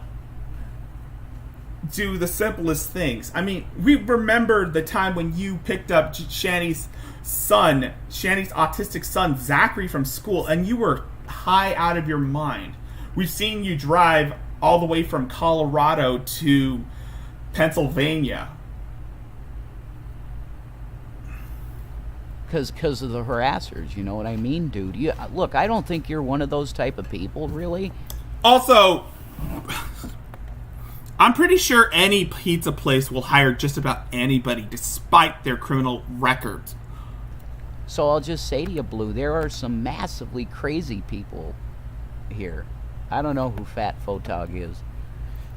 Speaker 1: do the simplest things. I mean, we remember the time when you picked up Shani's autistic son, Zachary, from school, and you were high out of your mind. We've seen you drive all the way from Colorado to Pennsylvania.
Speaker 14: Because of the harassers, you know what I mean, dude? Look, I don't think you're one of those type of people, really.
Speaker 1: Also, I'm pretty sure any pizza place will hire just about anybody despite their criminal records.
Speaker 14: So I'll just say to you, Blue, there are some massively crazy people here. I don't know who Fat Photog is.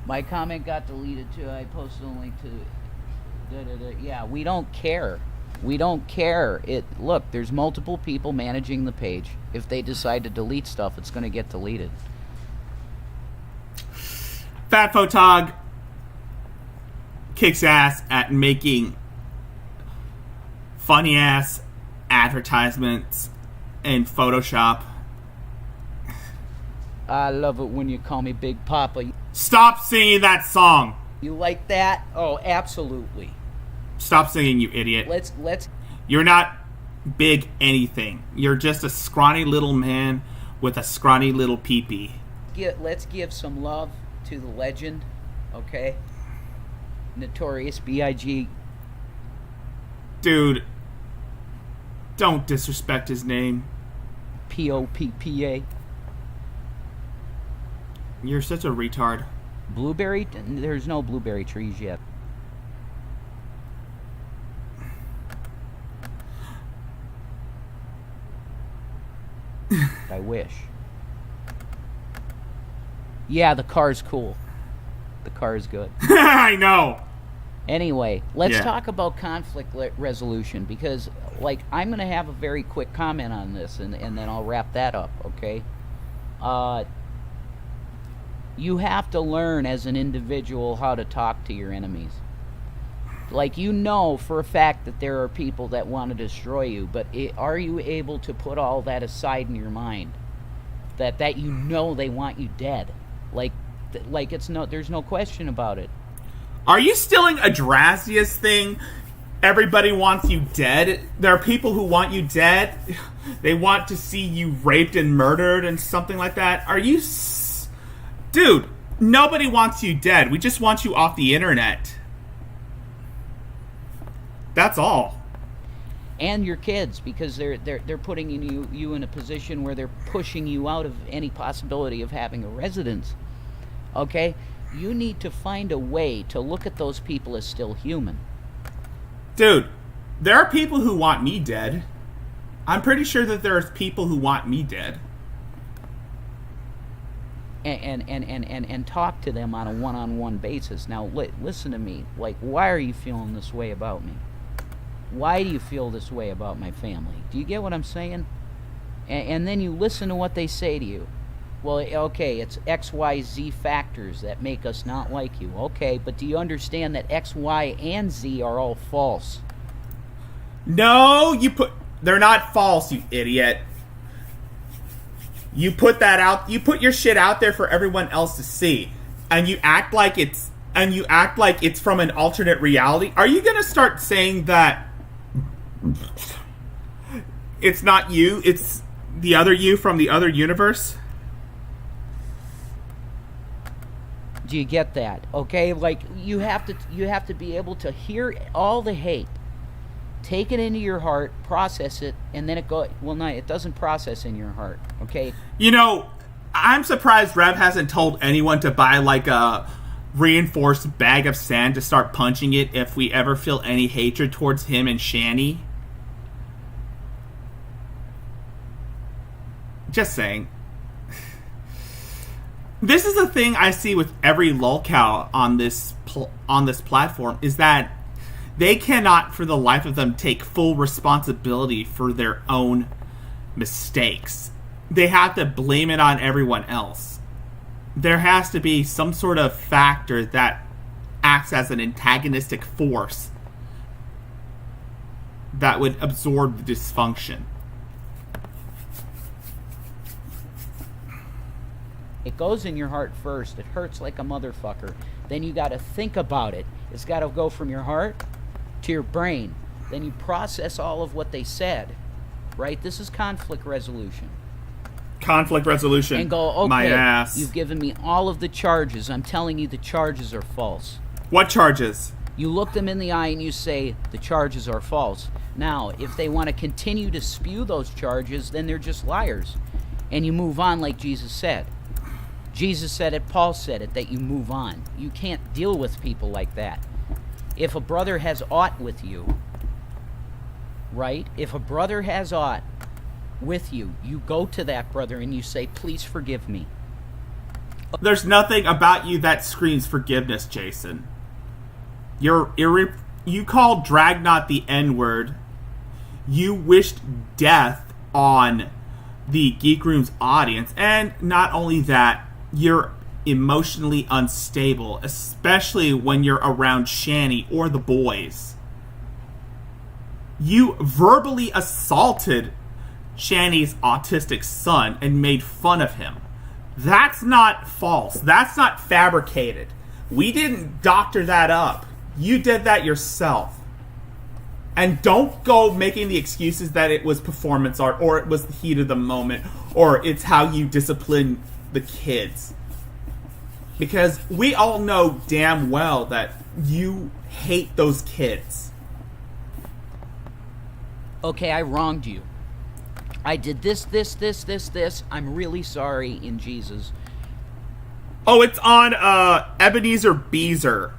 Speaker 14: My comment got deleted too. I posted a link to... Yeah, we don't care. We don't care. Look, there's multiple people managing the page. If they decide to delete stuff, it's going to get deleted.
Speaker 1: Fat Photog kicks ass at making funny ass advertisements in Photoshop.
Speaker 14: I love it when you call me Big Papa.
Speaker 1: Stop singing that song.
Speaker 14: You like that? Oh, absolutely.
Speaker 1: Stop singing, you idiot.
Speaker 14: Let's.
Speaker 1: You're not big anything. You're just a scrawny little man with a scrawny little pee-pee.
Speaker 14: Let's give some love to the legend, okay? Notorious B.I.G.
Speaker 1: Dude, don't disrespect his name.
Speaker 14: P.O.P.P.A.
Speaker 1: You're such a retard.
Speaker 14: Blueberry? There's no blueberry trees yet. I wish. Yeah, the car's cool. The car is good.
Speaker 1: I know.
Speaker 14: Anyway, let's
Speaker 1: Yeah.
Speaker 14: talk about conflict resolution, because, like, I'm going to have a very quick comment on this, and then I'll wrap that up, okay? You have to learn as an individual how to talk to your enemies. Like, you know for a fact that there are people that want to destroy you, but are you able to put all that aside in your mind? That you know they want you dead. Like it's no, there's no question about it.
Speaker 1: Are you stealing a Drazia's thing? Everybody wants you dead. There are people who want you dead. They want to see you raped and murdered and something like that. Are you... Dude, nobody wants you dead. We just want you off the internet. That's all.
Speaker 14: And your kids, because they're putting you in a position where they're pushing you out of any possibility of having a residence. Okay? You need to find a way to look at those people as still human.
Speaker 1: Dude, there are people who want me dead. I'm pretty sure that there's people who want me dead.
Speaker 14: And talk to them on a one-on-one basis. Now, listen to me. Like, why are you feeling this way about me? Why do you feel this way about my family? Do you get what I'm saying? And then you listen to what they say to you. Well, okay, it's X, Y, Z factors that make us not like you. Okay, but do you understand that X, Y, and Z are all false?
Speaker 1: No, they're not false, you idiot. You put that out, you put your shit out there for everyone else to see. And you act like it's from an alternate reality. Are you gonna start saying that it's not you, it's the other you from the other universe?
Speaker 14: Do you get that? Okay, like you have to be able to hear all the hate, take it into your heart, process it, and then it doesn't process in your heart. Okay.
Speaker 1: You know, I'm surprised Rev hasn't told anyone to buy like a reinforced bag of sand to start punching it if we ever feel any hatred towards him and Shani. Just saying. This is the thing I see with every lolcow on this platform, is that they cannot, for the life of them, take full responsibility for their own mistakes. They have to blame it on everyone else. There has to be some sort of factor that acts as an antagonistic force that would absorb the dysfunction.
Speaker 14: It goes in your heart first. It hurts like a motherfucker. Then you got to think about it. It's got to go from your heart to your brain. Then you process all of what they said. Right? This is conflict resolution.
Speaker 1: Conflict resolution.
Speaker 14: And go, okay,
Speaker 1: my ass.
Speaker 14: You've given me all of the charges. I'm telling you the charges are false.
Speaker 1: What charges?
Speaker 14: You look them in the eye and you say the charges are false. Now, if they want to continue to spew those charges, then they're just liars. And you move on like Jesus said. Jesus said it, Paul said it, that you move on. You can't deal with people like that. If a brother has aught with you, right? If a brother has aught with you, you go to that brother and you say, please forgive me.
Speaker 1: There's nothing about you that screams forgiveness, Jason. You called Dragnot the N-word. You wished death on the Geek Room's audience. And not only that, you're emotionally unstable, especially when you're around Shani or the boys. You verbally assaulted Shani's autistic son and made fun of him. That's not false. That's not fabricated. We didn't doctor that up. You did that yourself. And don't go making the excuses that it was performance art, or it was the heat of the moment, or it's how you discipline the kids. Because we all know damn well that you hate those kids.
Speaker 14: Okay, I wronged you. I did this. I'm really sorry in Jesus.
Speaker 1: Oh, it's on Ebenezer Beezer.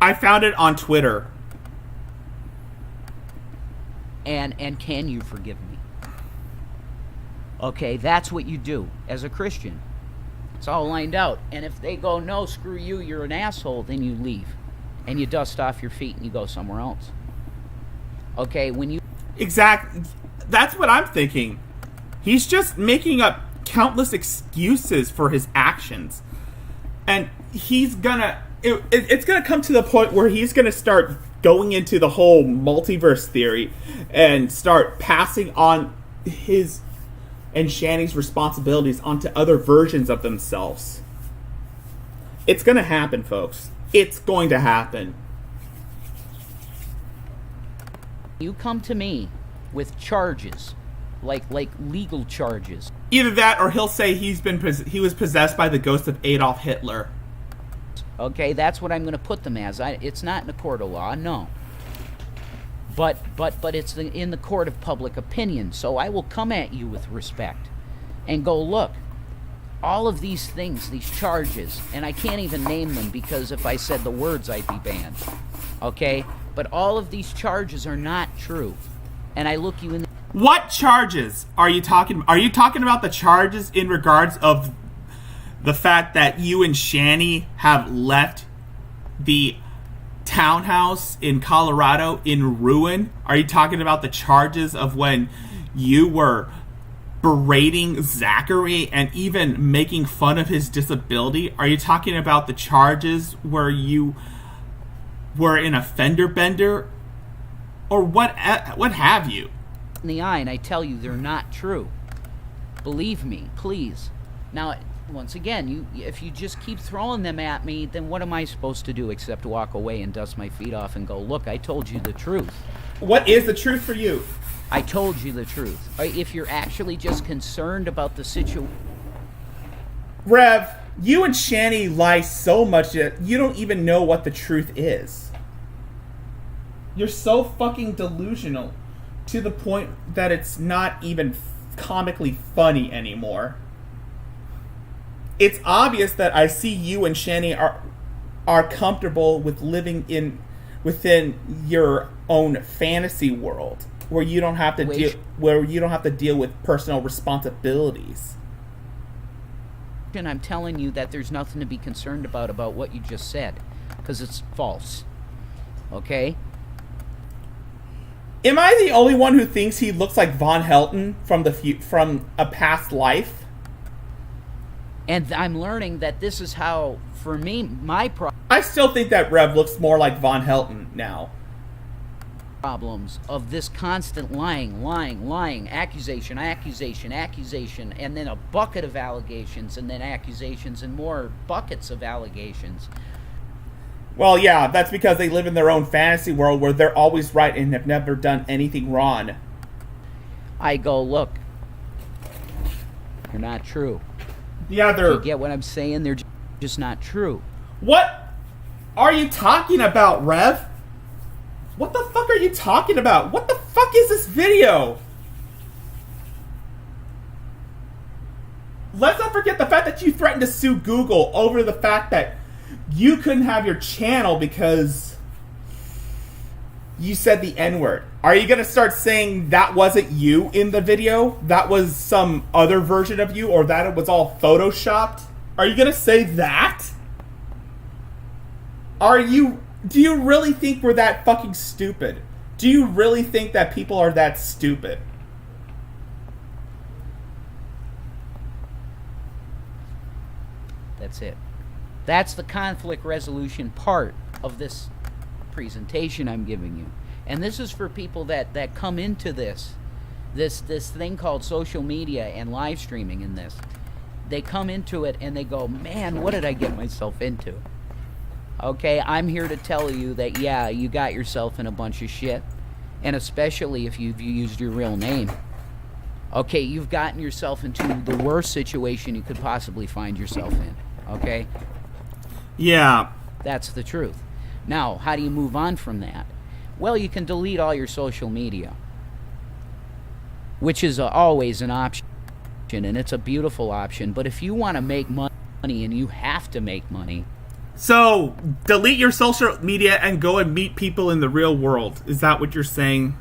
Speaker 1: I found it on Twitter.
Speaker 14: And can you forgive me? Okay, that's what you do as a Christian. It's all lined out. And if they go, no, screw you, you're an asshole, then you leave. And you dust off your feet and you go somewhere else. Okay, when you...
Speaker 1: Exactly. That's what I'm thinking. He's just making up countless excuses for his actions. And he's gonna... It's gonna come to the point where he's gonna start going into the whole multiverse theory and start passing on his and Shanny's responsibilities onto other versions of themselves. It's gonna happen, folks. It's going to happen.
Speaker 14: You come to me with charges, like legal charges.
Speaker 1: Either that, or he'll say he was possessed by the ghost of Adolf Hitler.
Speaker 14: Okay, that's what I'm going to put them as. It's not in a court of law, no. But it's in the court of public opinion. So I will come at you with respect and go, look, all of these things, these charges, and I can't even name them because if I said the words, I'd be banned. Okay? But all of these charges are not true. And I look you in the...
Speaker 1: What charges are you talking? Are you talking about the charges in regards of the fact that you and Shanny have left the townhouse in Colorado in ruin? Are you talking about the charges of when you were berating Zachary and even making fun of his disability? Are you talking about the charges where you were in a fender bender? Or what have you?
Speaker 14: In the eye, and I tell you they're not true. Believe me, please. Now, once again, if you just keep throwing them at me, then what am I supposed to do except walk away and dust my feet off and go, look, I told you the truth.
Speaker 1: What is the truth for you?
Speaker 14: I told you the truth. If you're actually just concerned about the situation...
Speaker 1: Rev, you and Shanny lie so much that you don't even know what the truth is. You're so fucking delusional to the point that it's not even comically funny anymore. It's obvious that I see you and Shanny are comfortable with living within your own fantasy world where you don't have to deal with personal responsibilities.
Speaker 14: And I'm telling you that there's nothing to be concerned about what you just said, because it's false. Okay?
Speaker 1: Am I the only one who thinks he looks like Von Helton from a past life?
Speaker 14: And I'm learning that this is how, for me, my
Speaker 1: I still think that Rev looks more like Von Helton now.
Speaker 14: Problems of this constant lying, accusation, and then a bucket of allegations, and then accusations, and more buckets of allegations.
Speaker 1: Well, yeah, that's because they live in their own fantasy world where they're always right and have never done anything wrong.
Speaker 14: I go, look, they're not true.
Speaker 1: Yeah,
Speaker 14: You get what I'm saying? They're just not true.
Speaker 1: What are you talking about, Rev? What the fuck are you talking about? What the fuck is this video? Let's not forget the fact that you threatened to sue Google over the fact that you couldn't have your channel because you said the N-word. Are you going to start saying that wasn't you in the video? That was some other version of you, or that it was all photoshopped? Are you going to say that? Do you really think we're that fucking stupid? Do you really think that people are that stupid?
Speaker 14: That's it. That's the conflict resolution part of this presentation I'm giving you. And this is for people that come into this thing called social media and live streaming in this. They come into it and they go, man, what did I get myself into? Okay, I'm here to tell you that, yeah, you got yourself in a bunch of shit. And especially if you've used your real name. Okay, you've gotten yourself into the worst situation you could possibly find yourself in. Okay?
Speaker 1: Yeah.
Speaker 14: That's the truth. Now, how do you move on from that? Well, you can delete all your social media, which is always an option, and it's a beautiful option. But if you want to make money, and you have to make money...
Speaker 1: So, delete your social media and go and meet people in the real world. Is that what you're saying?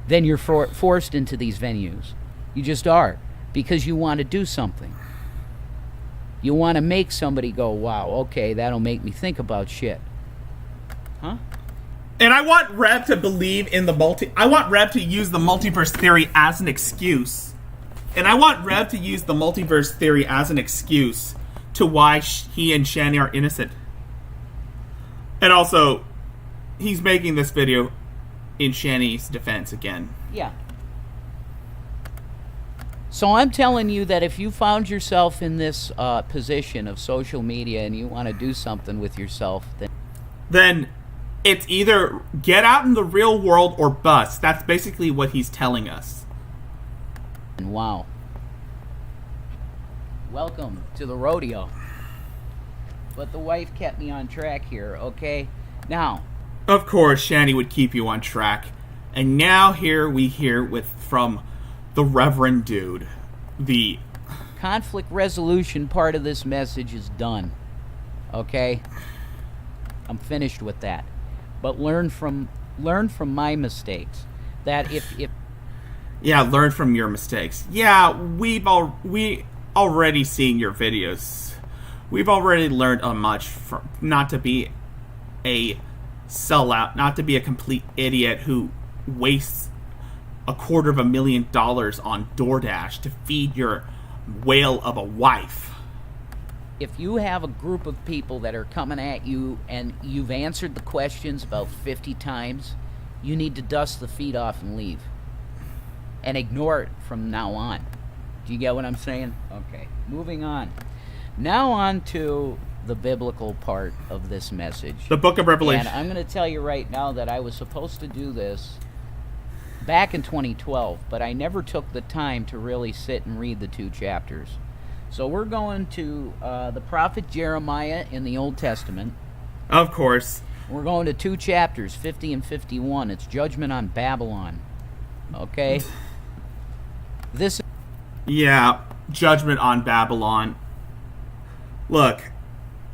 Speaker 14: Then you're forced into these venues. You just are. Because you want to do something. You want to make somebody go, wow, okay, that'll make me think about shit. Huh?
Speaker 1: And I want Rev to believe in the I want Rev to use the multiverse theory as an excuse. And I want Rev to use the multiverse theory as an excuse to why he and Shani are innocent. And also, he's making this video in Shani's defense again.
Speaker 14: Yeah. So I'm telling you that if you found yourself in this position of social media and you want to do something with yourself,
Speaker 1: then it's either get out in the real world or bust. That's basically what he's telling us.
Speaker 14: Wow. Welcome to the rodeo. But the wife kept me on track here, okay? Now,
Speaker 1: of course, Shani would keep you on track. And now here we hear from the Reverend Dude. The
Speaker 14: conflict resolution part of this message is done. Okay? I'm finished with that. But learn from my mistakes. That if
Speaker 1: yeah, learn from your mistakes. Yeah, we already seen your videos. We've already learned much from not to be a sellout, not to be a complete idiot who wastes $250,000 on DoorDash to feed your whale of a wife.
Speaker 14: If you have a group of people that are coming at you and you've answered the questions about 50 times, you need to dust the feet off and leave. And ignore it from now on. Do you get what I'm saying? Okay, moving on. Now on to the biblical part of this message.
Speaker 1: The book of Revelation.
Speaker 14: And I'm going to tell you right now that I was supposed to do this back in 2012, but I never took the time to really sit and read the 2 chapters. So we're going to the prophet Jeremiah in the Old Testament.
Speaker 1: Of course.
Speaker 14: We're going to 2 chapters, 50 and 51. It's Judgment on Babylon. Okay?
Speaker 1: Yeah, Judgment on Babylon. Look,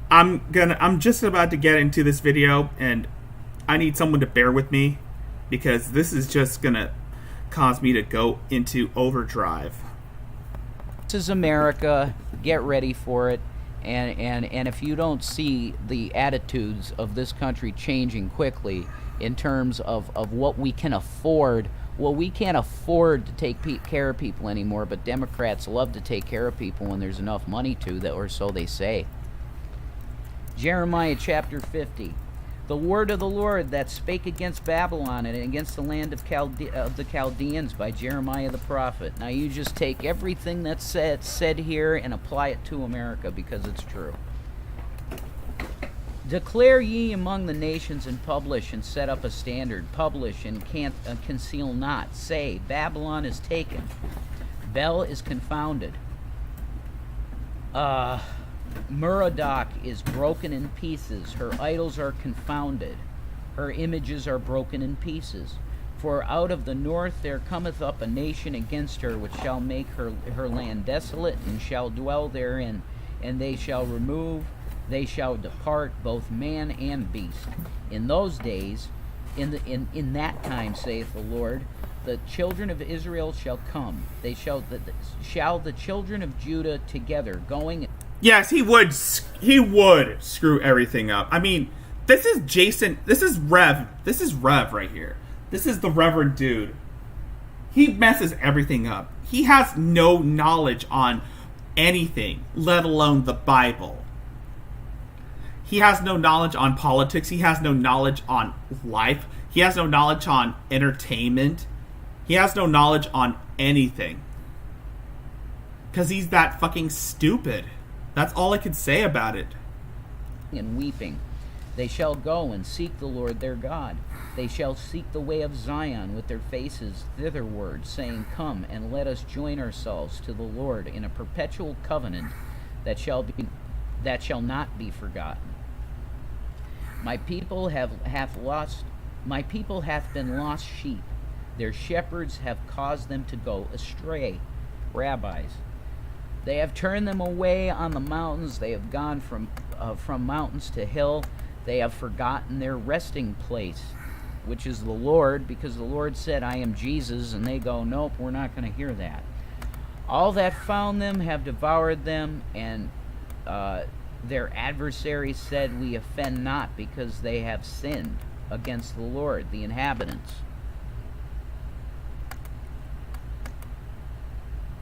Speaker 1: I'm just about to get into this video, and I need someone to bear with me, because this is just gonna cause me to go into overdrive.
Speaker 14: This is America. Get ready for it. And if you don't see the attitudes of this country changing quickly in terms of what we can afford, well, we can't afford to take care of people anymore, but Democrats love to take care of people when there's enough money to, or so they say. Jeremiah chapter 50. The word of the Lord that spake against Babylon and against the land of the Chaldeans by Jeremiah the prophet. Now you just take everything that's said here and apply it to America, because it's true. Declare ye among the nations, and publish and set up a standard. Publish and can't conceal not. Say, Babylon is taken. Bel is confounded. Merodach is broken in pieces. Her idols are confounded. Her images are broken in pieces. For out of the north there cometh up a nation against her, which shall make her land desolate, and shall dwell therein. And they shall remove, they shall depart, both man and beast. In those days, in that time, saith the Lord, the children of Israel shall come. They shall the children of Judah together, going.
Speaker 1: Yes, he would screw everything up. I mean, this is Jason. This is Rev right here. This is the Reverend Dude. He messes everything up. He has no knowledge on anything, let alone the Bible. He has no knowledge on politics. He has no knowledge on life. He has no knowledge on entertainment. He has no knowledge on anything. Because he's that fucking stupid. That's all I could say about it.
Speaker 14: And weeping. They shall go and seek the Lord their God. They shall seek the way of Zion with their faces thitherward, saying, Come, and let us join ourselves to the Lord in a perpetual covenant that shall not be forgotten. My people hath been lost sheep. Their shepherds have caused them to go astray. Rabbis. They have turned them away on the mountains. They have gone from mountains to hill. They have forgotten their resting place, which is the Lord, because the Lord said, I am Jesus, and they go, nope, we're not going to hear that. All that found them have devoured them, and their adversaries said, we offend not, because they have sinned against the Lord, the inhabitants.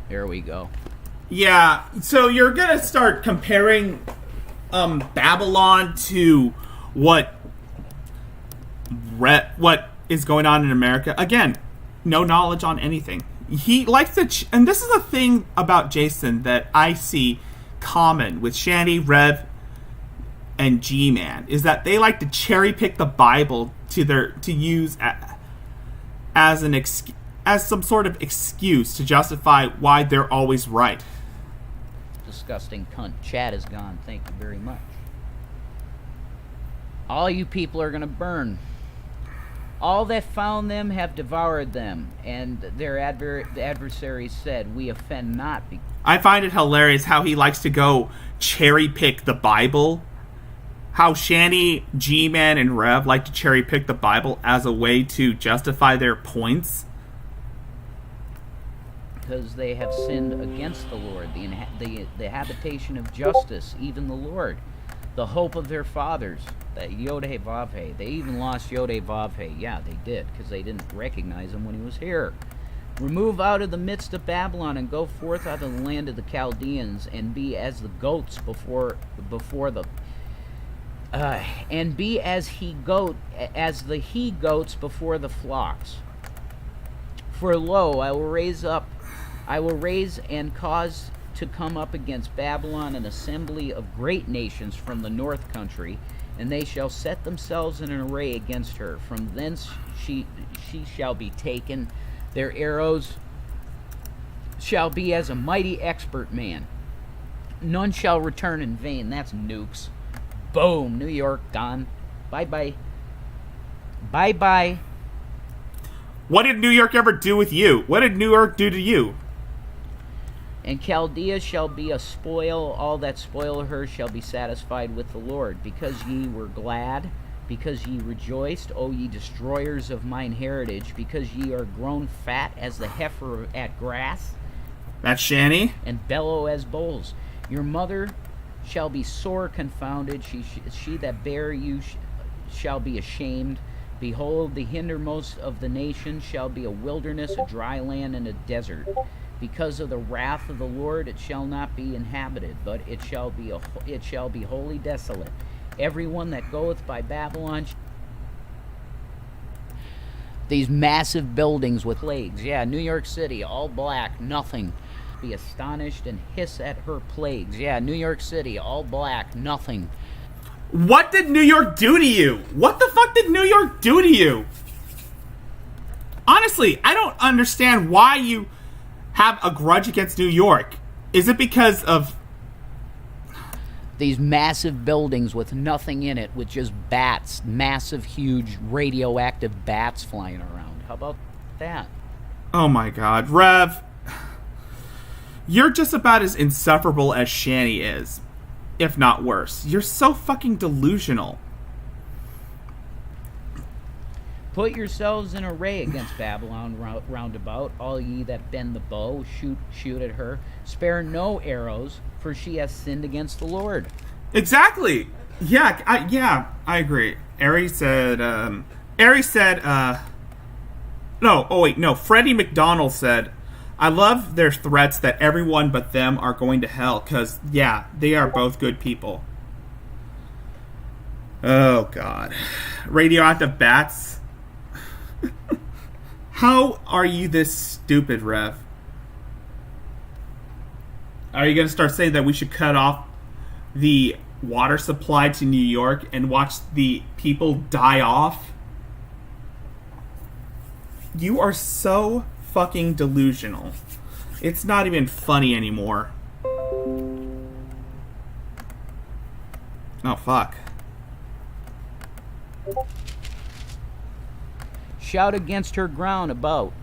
Speaker 14: There we go.
Speaker 1: Yeah, so you're gonna start comparing Babylon to what is going on in America. Again, no knowledge on anything. He likes to, and this is a thing about Jason that I see common with Shanny, Rev, and G-Man, is that they like to cherry pick the Bible to use as some sort of excuse to justify why they're always right.
Speaker 14: Disgusting cunt. Chad is gone. Thank you very much. All you people are going to burn. All that found them have devoured them, and their adversaries said, we offend not.
Speaker 1: I find it hilarious how he likes to go cherry pick the Bible. How Shanny, G-Man, and Rev like to cherry pick the Bible as a way to justify their points.
Speaker 14: Because they have sinned against the Lord, the habitation of justice, even the Lord, the hope of their fathers, that Yodhe Vavhe. They even lost Yodhe Vavhe. Yeah, they did, because they didn't recognize him when he was here. Remove out of the midst of Babylon, and go forth out of the land of the Chaldeans, and be as the goats before the and be as the he goats before the flocks. For lo, I will raise and cause to come up against Babylon an assembly of great nations from the north country, and they shall set themselves in an array against her. From thence she shall be taken. Their arrows shall be as a mighty expert man. None shall return in vain. That's nukes. Boom. New York gone. Bye-bye. Bye-bye.
Speaker 1: What did New York ever do with you? What did New York do to you?
Speaker 14: And Chaldea shall be a spoil. All that spoil her shall be satisfied with the Lord. Because ye were glad, because ye rejoiced, O ye destroyers of mine heritage, because ye are grown fat as the heifer at grass.
Speaker 1: That's Shanny.
Speaker 14: And bellow as bulls. Your mother shall be sore confounded. She that bare you shall be ashamed. Behold, the hindermost of the nations shall be a wilderness, a dry land, and a desert. Because of the wrath of the Lord, it shall not be inhabited, but it shall be wholly desolate. Everyone that goeth by Babylon. These massive buildings with plagues. Yeah, New York City, all black, nothing. Be astonished and hiss at her plagues. Yeah, New York City, all black, nothing.
Speaker 1: What did New York do to you? What the fuck did New York do to you? Honestly, I don't understand why you have a grudge against New York. Is it because of
Speaker 14: these massive buildings with nothing in it, with just bats, massive, huge, radioactive bats flying around? How about that?
Speaker 1: Oh my god, Rev. You're just about as insufferable as Shanny is, if not worse. You're so fucking delusional.
Speaker 14: Put yourselves in array against Babylon round about, all ye that bend the bow, shoot at her. Spare no arrows, for she has sinned against the Lord.
Speaker 1: Exactly. Yeah, I agree. Freddie McDonald said, I love their threats that everyone but them are going to hell, because, yeah, they are both good people. Oh, God. Radioactive bats? How are you this stupid, Rev? Are you going to start saying that we should cut off the water supply to New York and watch the people die off? You are so fucking delusional. It's not even funny anymore. Oh, fuck.
Speaker 14: Shout against her ground about.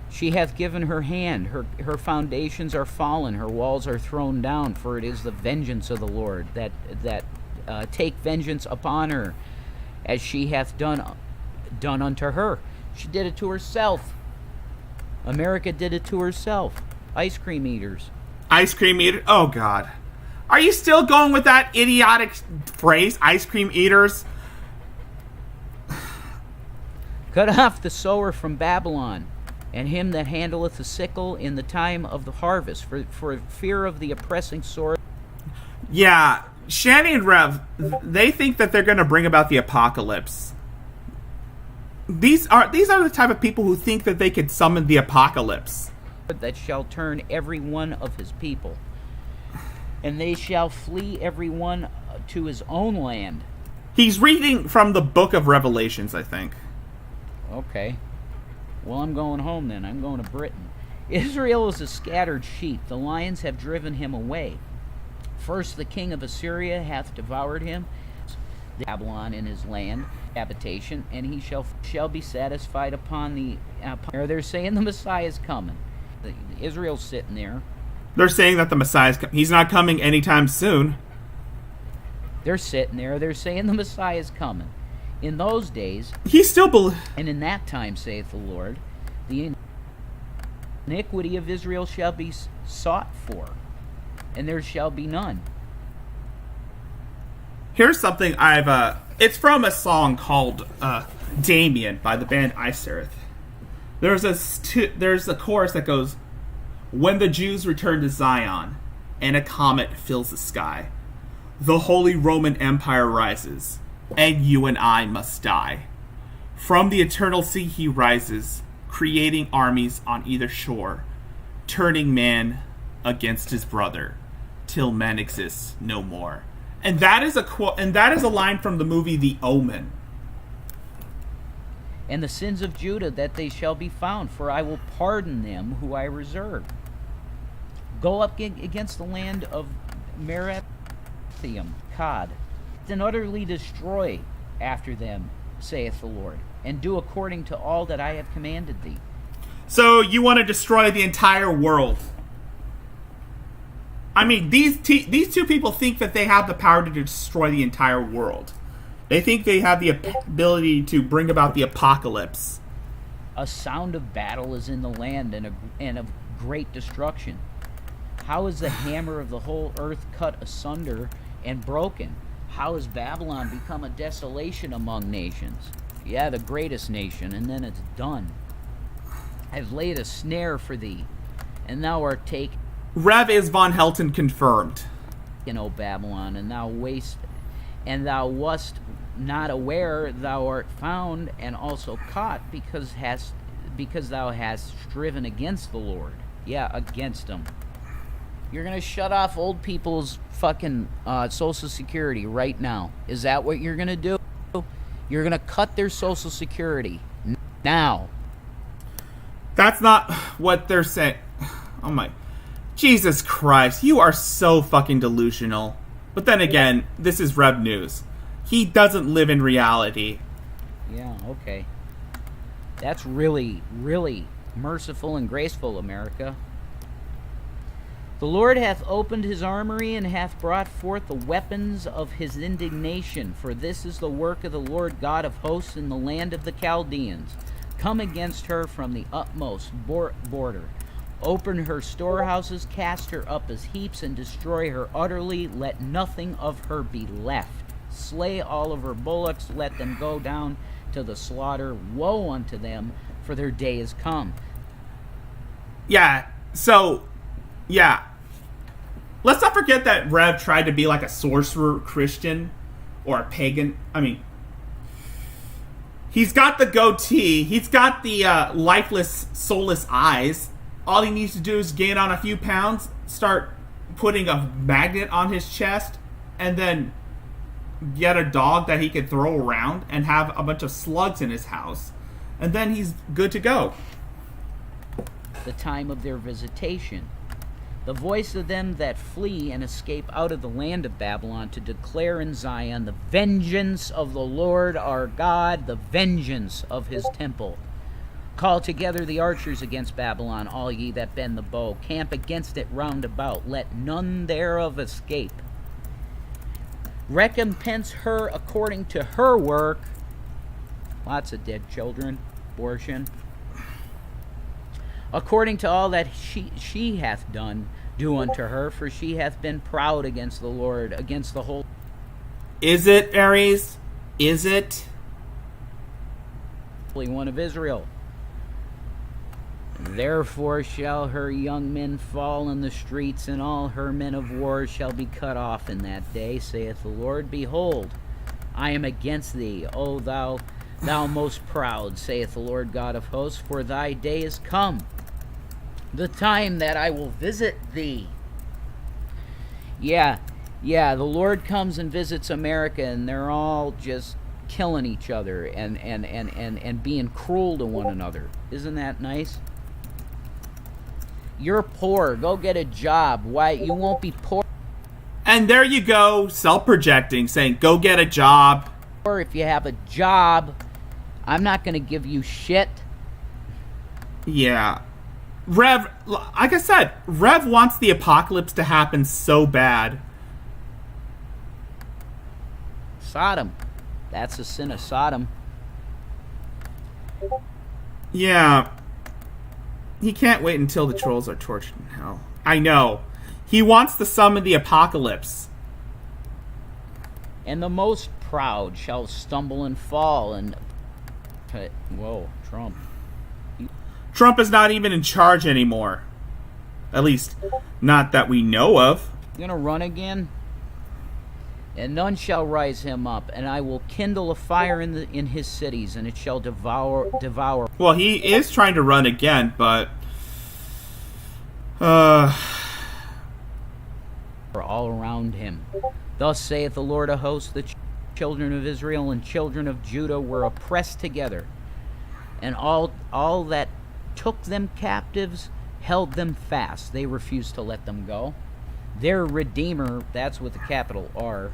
Speaker 14: She hath given her hand, her foundations are fallen, her walls are thrown down, for it is the vengeance of the Lord that take vengeance upon her, as she hath done unto her. She did it to herself. America did it to herself. Ice cream eaters.
Speaker 1: Ice cream eater? Oh, God. Are you still going with that idiotic phrase, ice cream eaters?
Speaker 14: Cut off the sower from Babylon, and him that handleth the sickle in the time of the harvest, for fear of the oppressing sword.
Speaker 1: Yeah, Shani and Rev, they think that they're going to bring about the apocalypse. These are the type of people who think that they could summon the apocalypse.
Speaker 14: That shall turn every one of his people, and they shall flee every one to his own land.
Speaker 1: He's reading from the book of Revelations, I think.
Speaker 14: Okay. Well, I'm going home then. I'm going to Britain. Israel is a scattered sheep. The lions have driven him away. First, the king of Assyria hath devoured him, Babylon in his land, habitation, and he shall be satisfied upon the... they're saying the Messiah is coming. Israel's sitting there.
Speaker 1: They're saying that the Messiah's he's not coming anytime soon.
Speaker 14: They're sitting there. They're saying the Messiah is coming. In those days,
Speaker 1: he still
Speaker 14: and in that time, saith the Lord, the iniquity of Israel shall be sought for, and there shall be none.
Speaker 1: Here's something it's from a song called Damien by the band Iserith. There's a chorus that goes, when the Jews return to Zion, and a comet fills the sky, the Holy Roman Empire rises, and you and I must die. From the eternal sea he rises, creating armies on either shore, turning man against his brother, till man exists no more. And that is a quote, and that is a line from the movie The Omen.
Speaker 14: And the sins of Judah, that they shall be found, for I will pardon them who I reserve. Go up against the land of Merathium, Cod, and utterly destroy after them, saith the Lord, and do according to all that I have commanded thee.
Speaker 1: So you want to destroy the entire world? I mean, these two people think that they have the power to destroy the entire world. They think they have the ability to bring about the apocalypse.
Speaker 14: A sound of battle is in the land, and of great destruction. How is the hammer of the whole earth cut asunder and broken? How has Babylon become a desolation among nations? Yeah, the greatest nation, and then it's done. I've laid a snare for thee, and thou art taken.
Speaker 1: Rev is Von Helton confirmed.
Speaker 14: O Babylon, and thou wast not aware, thou art found and also caught, because thou hast striven against the Lord. Yeah, against him. You're gonna shut off old people's fucking Social Security right now. Is that what you're gonna do? You're gonna cut their Social Security now.
Speaker 1: That's not what they're saying. Oh my... Jesus Christ, you are so fucking delusional. But then again, this is Rev News. He doesn't live in reality.
Speaker 14: Yeah, okay. That's really, really merciful and graceful, America. The Lord hath opened his armory, and hath brought forth the weapons of his indignation. For this is the work of the Lord God of hosts in the land of the Chaldeans. Come against her from the utmost border. Open her storehouses, cast her up as heaps, and destroy her utterly. Let nothing of her be left. Slay all of her bullocks, let them go down to the slaughter. Woe unto them, for their day is come.
Speaker 1: Yeah, so, yeah. Let's not forget that Rev tried to be like a sorcerer Christian, or a pagan. I mean, he's got the goatee, he's got the lifeless, soulless eyes. All he needs to do is gain on a few pounds, start putting a magnet on his chest, and then get a dog that he can throw around and have a bunch of slugs in his house. And then he's good to go.
Speaker 14: The time of their visitation. The voice of them that flee and escape out of the land of Babylon, to declare in Zion the vengeance of the Lord our God, the vengeance of his temple. Call together the archers against Babylon, all ye that bend the bow. Camp against it round about. Let none thereof escape. Recompense her according to her work. Lots of dead children. Abortion. according to all that she hath done, do unto her, for she hath been proud against the Lord, against the whole.
Speaker 1: Is it, Aries? Is it?
Speaker 14: Holy One of Israel. Therefore shall her young men fall in the streets, and all her men of war shall be cut off in that day, saith the Lord. Behold, I am against thee, O thou most proud, saith the Lord God of hosts, for thy day is come, the time that I will visit thee. Yeah, the Lord comes and visits America, and they're all just killing each other and being cruel to one another. Isn't that nice? You're poor. Go get a job. Why? You won't be poor.
Speaker 1: And there you go, self-projecting, saying, go get a job.
Speaker 14: Or if you have a job, I'm not going to give you shit.
Speaker 1: Yeah. Rev, like I said, Rev wants the apocalypse to happen so bad.
Speaker 14: Sodom. That's the sin of Sodom.
Speaker 1: Yeah. He can't wait until the trolls are tortured in hell. I know. He wants to summon the apocalypse.
Speaker 14: And the most proud shall stumble and fall, and... Whoa, Trump.
Speaker 1: Trump is not even in charge anymore. At least, not that we know of.
Speaker 14: You gonna run again? And none shall rise him up, and I will kindle a fire in his cities, and it shall devour.
Speaker 1: Well, he is trying to run again, but
Speaker 14: all around him. Thus saith the Lord of hosts, the children of Israel and children of Judah were oppressed together, and all that took them captives held them fast. They refused to let them go. Their Redeemer, that's with a capital R.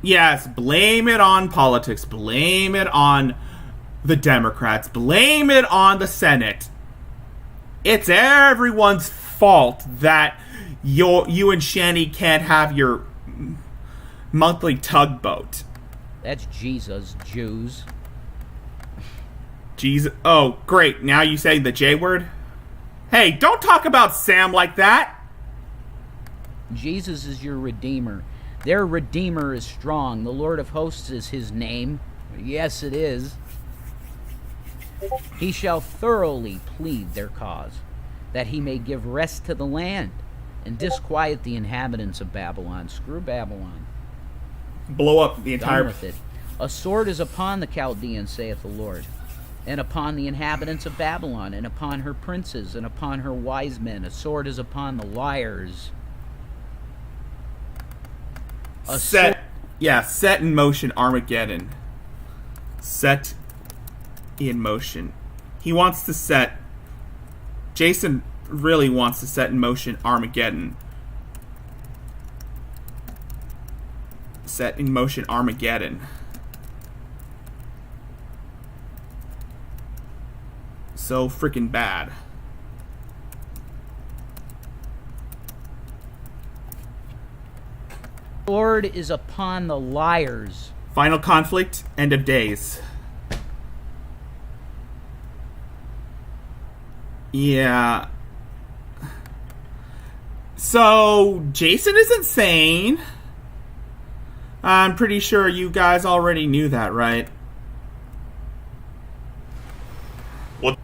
Speaker 1: Yes, blame it on politics. Blame it on the Democrats. Blame it on the Senate. It's everyone's fault that you and Shanny can't have your monthly tugboat.
Speaker 14: That's Jesus, Jews.
Speaker 1: Jesus. Oh, great. Now you say the J word? Hey, don't talk about Sam like that.
Speaker 14: Jesus is your Redeemer. Their Redeemer is strong. The Lord of hosts is his name. Yes, it is. He shall thoroughly plead their cause, that he may give rest to the land and disquiet the inhabitants of Babylon. Screw Babylon.
Speaker 1: Blow up the entire...
Speaker 14: Done with it. A sword is upon the Chaldeans, saith the Lord, and upon the inhabitants of Babylon, and upon her princes, and upon her wise men. A sword is upon the liars.
Speaker 1: Set in motion Armageddon. Set in motion. He wants to set... Jason really wants to set in motion Armageddon. Set in motion Armageddon. So freaking bad.
Speaker 14: Lord is upon the liars.
Speaker 1: Final conflict, end of days. Yeah. So, Jason is insane. I'm pretty sure you guys already knew that, right? What?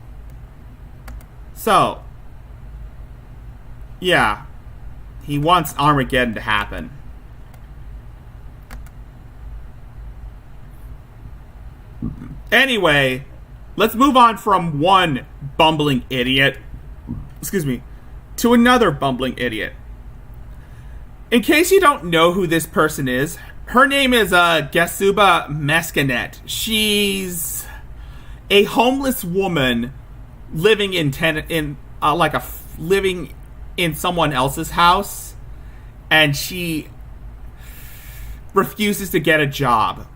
Speaker 1: So, yeah. He wants Armageddon to happen. Anyway, let's move on from one bumbling idiot, to another bumbling idiot. In case you don't know who this person is, her name is Rickzilla Mescanet. She's a homeless woman living living in someone else's house, and she refuses to get a job.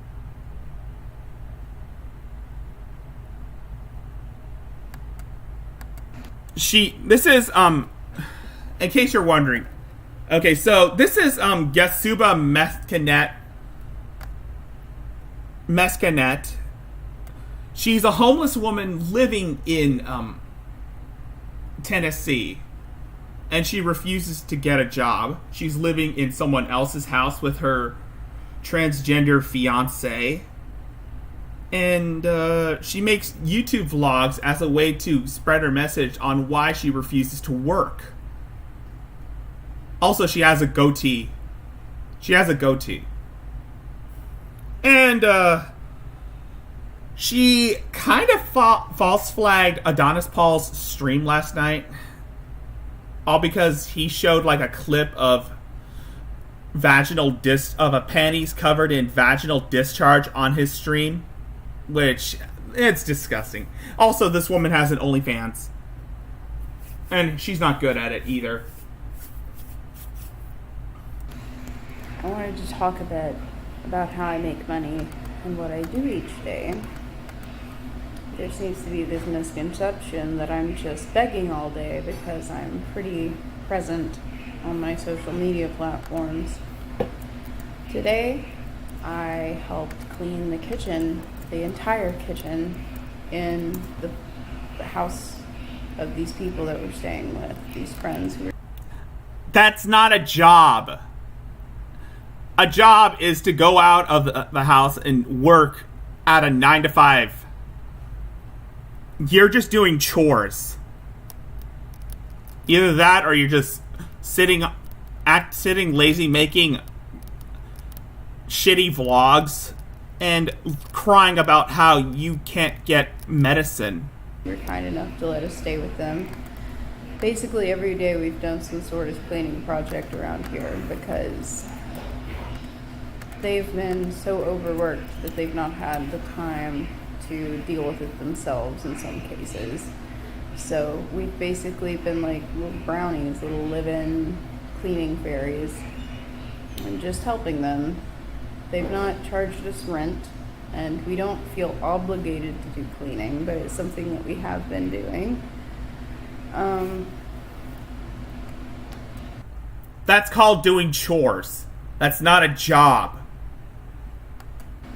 Speaker 1: This is, in case you're wondering. Okay, so this is, Rickzilla Mescanet. She's a homeless woman living in Tennessee, and she refuses to get a job. She's living in someone else's house with her transgender fiance, and she makes YouTube vlogs as a way to spread her message on why she refuses to work. Also, she has a goatee. And she kind of false flagged Adonis Paul's stream last night, all because he showed like a clip of a panties covered in vaginal discharge on his stream, which it's disgusting. Also, this woman has an OnlyFans, and she's not good at it either.
Speaker 15: I wanted to talk a bit about how I make money and what I do each day. There seems to be this misconception that I'm just begging all day because I'm pretty present on my social media platforms. Today, I helped clean the kitchen, the entire kitchen, in the house of these people that we're staying with, these friends who were...
Speaker 1: That's not a job. A job is to go out of the house and work at a 9 to 5. You're just doing chores. Either that or you're just sitting lazy making shitty vlogs and crying about how you can't get medicine.
Speaker 15: Were kind enough to let us stay with them. Basically every day we've done some sort of cleaning project around here because they've been so overworked that they've not had the time to deal with it themselves in some cases. So we've basically been like little brownies, little live-in cleaning fairies, and just helping them. They've not charged us rent, and we don't feel obligated to do cleaning, but it's something that we have been doing.
Speaker 1: That's called doing chores. That's not a job.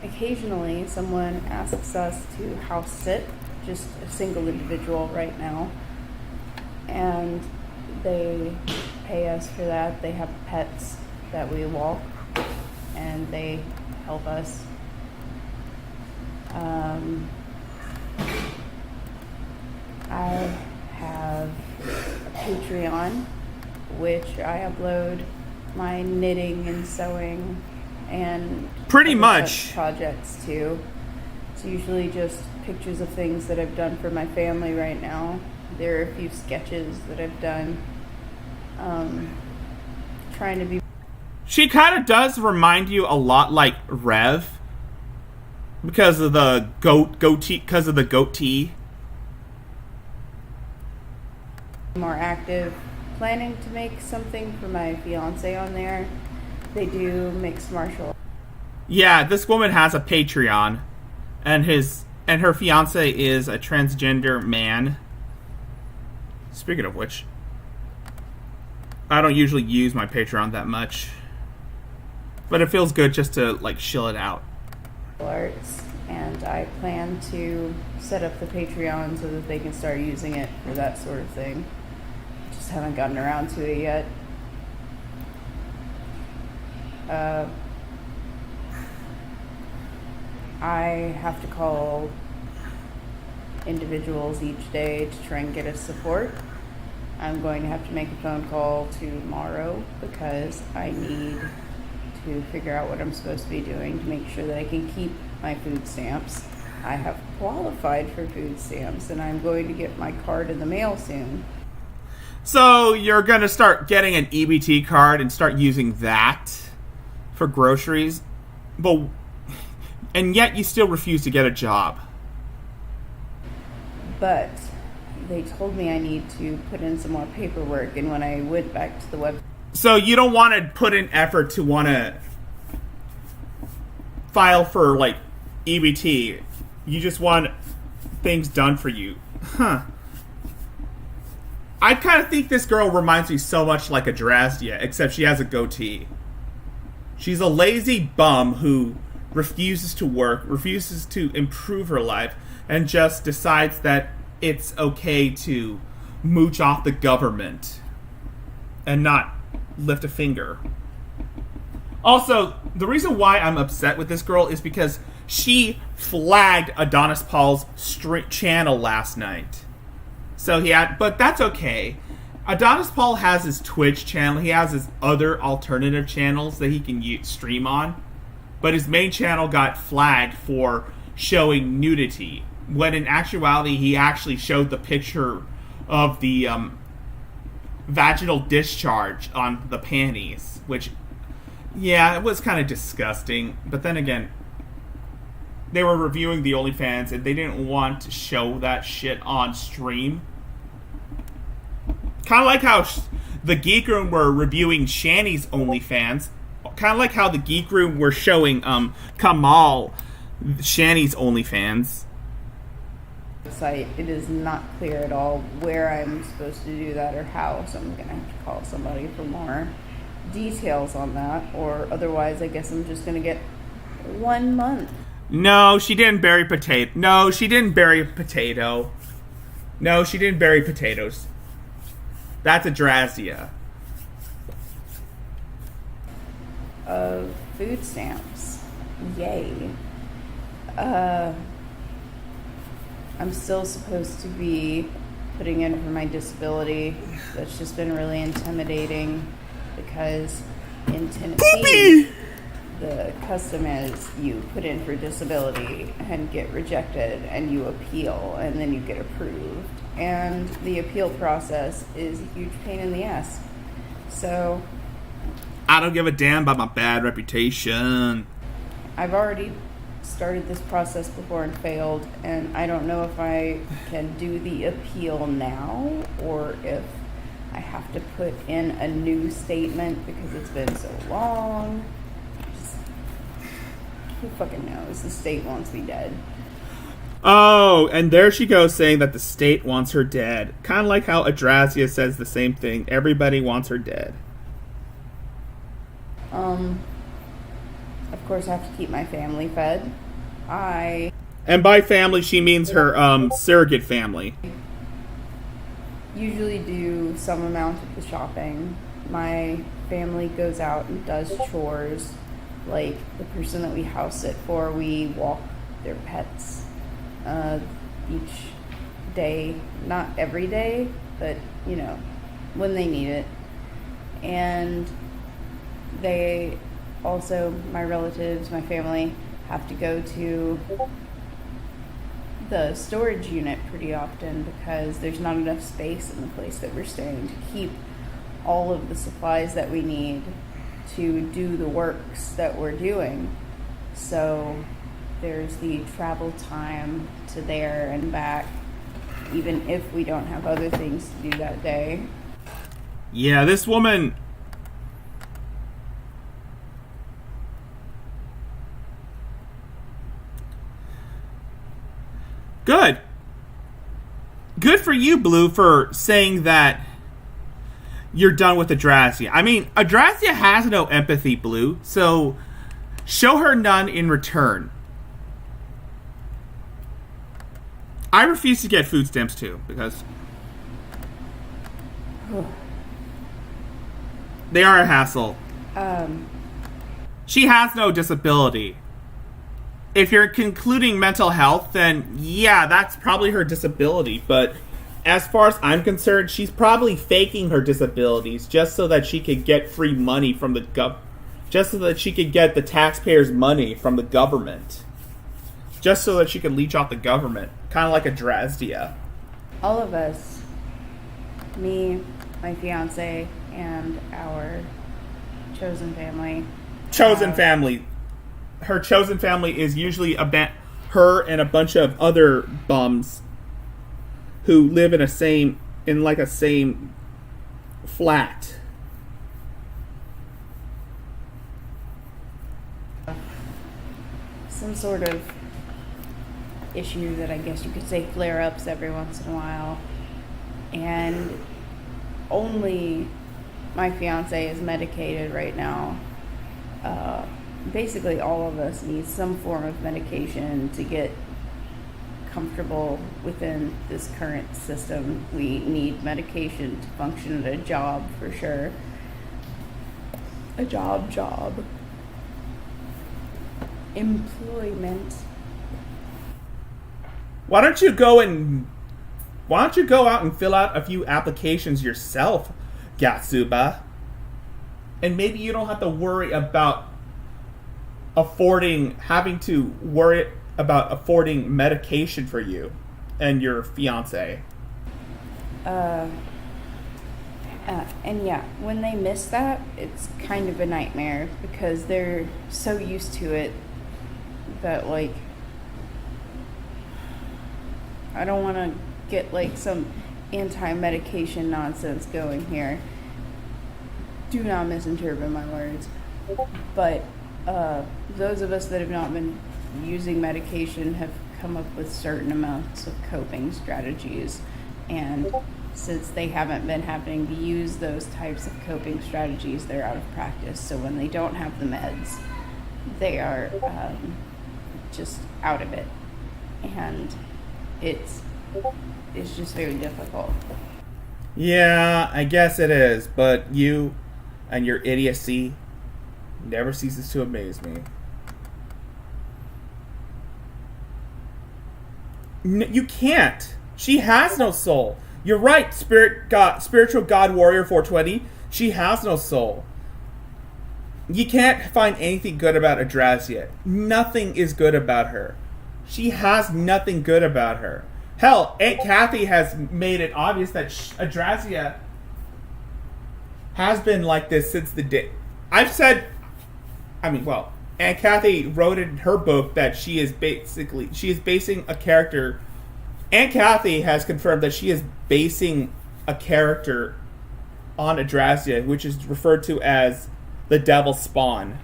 Speaker 15: Occasionally, someone asks us to house sit, just a single individual right now, and they pay us for that. They have pets that we walk, and they help us. I have a Patreon, which I upload my knitting and sewing and
Speaker 1: pretty
Speaker 15: other
Speaker 1: much
Speaker 15: such projects too. It's usually just pictures of things that I've done for my family right now. There are a few sketches that I've done. Trying to be...
Speaker 1: She kind of does remind you a lot like Rev because of the goatee.
Speaker 15: More active. Planning to make something for my fiance on there. They do mixed martial.
Speaker 1: Yeah, this woman has a Patreon, and her fiance is a transgender man. Speaking of which, I don't usually use my Patreon that much, but it feels good just to like chill it out.
Speaker 15: Arts, and I plan to set up the Patreon so that they can start using it for that sort of thing. Just haven't gotten around to it yet. I have to call individuals each day to try and get us support. I'm going to have to make a phone call tomorrow because I need to figure out what I'm supposed to be doing to make sure that I can keep my food stamps. I have qualified for food stamps and I'm going to get my card in the mail soon.
Speaker 1: So you're going to start getting an EBT card and start using that for groceries, and yet you still refuse to get a job.
Speaker 15: But they told me I need to put in some more paperwork, and when I went back to the web...
Speaker 1: So you don't want to put in effort to want to file for, like, EBT. You just want things done for you. Huh. I kind of think this girl reminds me so much like a Drazdia, except she has a goatee. She's a lazy bum who refuses to work, refuses to improve her life, and just decides that it's okay to mooch off the government and not lift a finger. Also, the reason why I'm upset with this girl is because she flagged Adonis Paul's channel last night. So but that's okay. Adonis Paul has his Twitch channel. He has his other alternative channels that he can stream on. But his main channel got flagged for showing nudity, when in actuality he actually showed the picture of the vaginal discharge on the panties, which, yeah, it was kind of disgusting. But then again, they were reviewing the OnlyFans and they didn't want to show that shit on stream. Kind of like how the Geek Room were reviewing Shani's OnlyFans. Kind of like how the Geek Room were showing Kamal Shani's OnlyFans.
Speaker 15: Site, it is not clear at all where I'm supposed to do that or how, so I'm gonna have to call somebody for more details on that, or otherwise I guess I'm just gonna get 1 month.
Speaker 1: No, she didn't bury potato. No, she didn't bury a potato. No, she didn't bury potatoes. That's a Drazia.
Speaker 15: Food stamps. Yay. I'm still supposed to be putting in for my disability. That's just been really intimidating because in Tennessee, the custom is you put in for disability and get rejected and you appeal and then you get approved. And the appeal process is a huge pain in the ass. So
Speaker 1: I don't give a damn about my bad reputation.
Speaker 15: I've already started this process before and failed, and I don't know if I can do the appeal now or if I have to put in a new statement because it's been so long. Who fucking knows? The state wants me dead.
Speaker 1: Oh, and there she goes saying that the state wants her dead. Kind of like how Adrazia says the same thing. Everybody wants her dead.
Speaker 15: Of course, I have to keep my family fed.
Speaker 1: And by family, she means her surrogate family.
Speaker 15: Usually do some amount of the shopping. My family goes out and does chores. Like the person that we house sit for, we walk their pets each day. Not every day, but you know, when they need it. And they also, my relatives, my family, have to go to the storage unit pretty often because there's not enough space in the place that we're staying to keep all of the supplies that we need to do the works that we're doing. So there's the travel time to there and back, even if we don't have other things to do that day.
Speaker 1: Yeah, this woman... Good. Good for you, Blue, for saying that you're done with Adrazia. I mean, Adrazia has no empathy, Blue, so show her none in return. I refuse to get food stamps, too, because they are a hassle. She has no disability. If you're concluding mental health, then yeah, that's probably her disability. But as far as I'm concerned, she's probably faking her disabilities just so that she could get free money from the just so that she could get the taxpayers' money from the government. Just so that she could leech off the government. Kind of like a Drazdia.
Speaker 15: All of us, me, my fiance, and our chosen family.
Speaker 1: Family. Her chosen family is usually her and a bunch of other bums who live in a same flat.
Speaker 15: Some sort of issue that I guess you could say flare-ups every once in a while. And only my fiance is medicated right now. Basically all of us need some form of medication to get comfortable within this current system. We need medication to function at a job for sure. A job. Employment.
Speaker 1: Why don't you go out and fill out a few applications yourself, Gatsuba? And maybe you don't have to worry about having to worry about affording medication for you and your fiance.
Speaker 15: And yeah, when they miss that, it's kind of a nightmare because they're so used to it that, like, I don't want to get like some anti-medication nonsense going here. Do not misinterpret my words. But those of us that have not been using medication have come up with certain amounts of coping strategies, and since they haven't been having to use those types of coping strategies, they're out of practice. So when they don't have the meds, they are just out of it, and it's just very difficult.
Speaker 1: Yeah, I guess it is, but you and your idiocy never ceases to amaze me. You can't. She has no soul. You're right, spiritual God warrior 420. She has no soul. You can't find anything good about Adrazia. Nothing is good about her. She has nothing good about her. Hell, Aunt Kathy has made it obvious that Adrazia has been like this since the day. Aunt Kathy wrote in her book that she is basing a character. Aunt Kathy has confirmed that she is basing a character on Adrazia, which is referred to as the Devil's Spawn.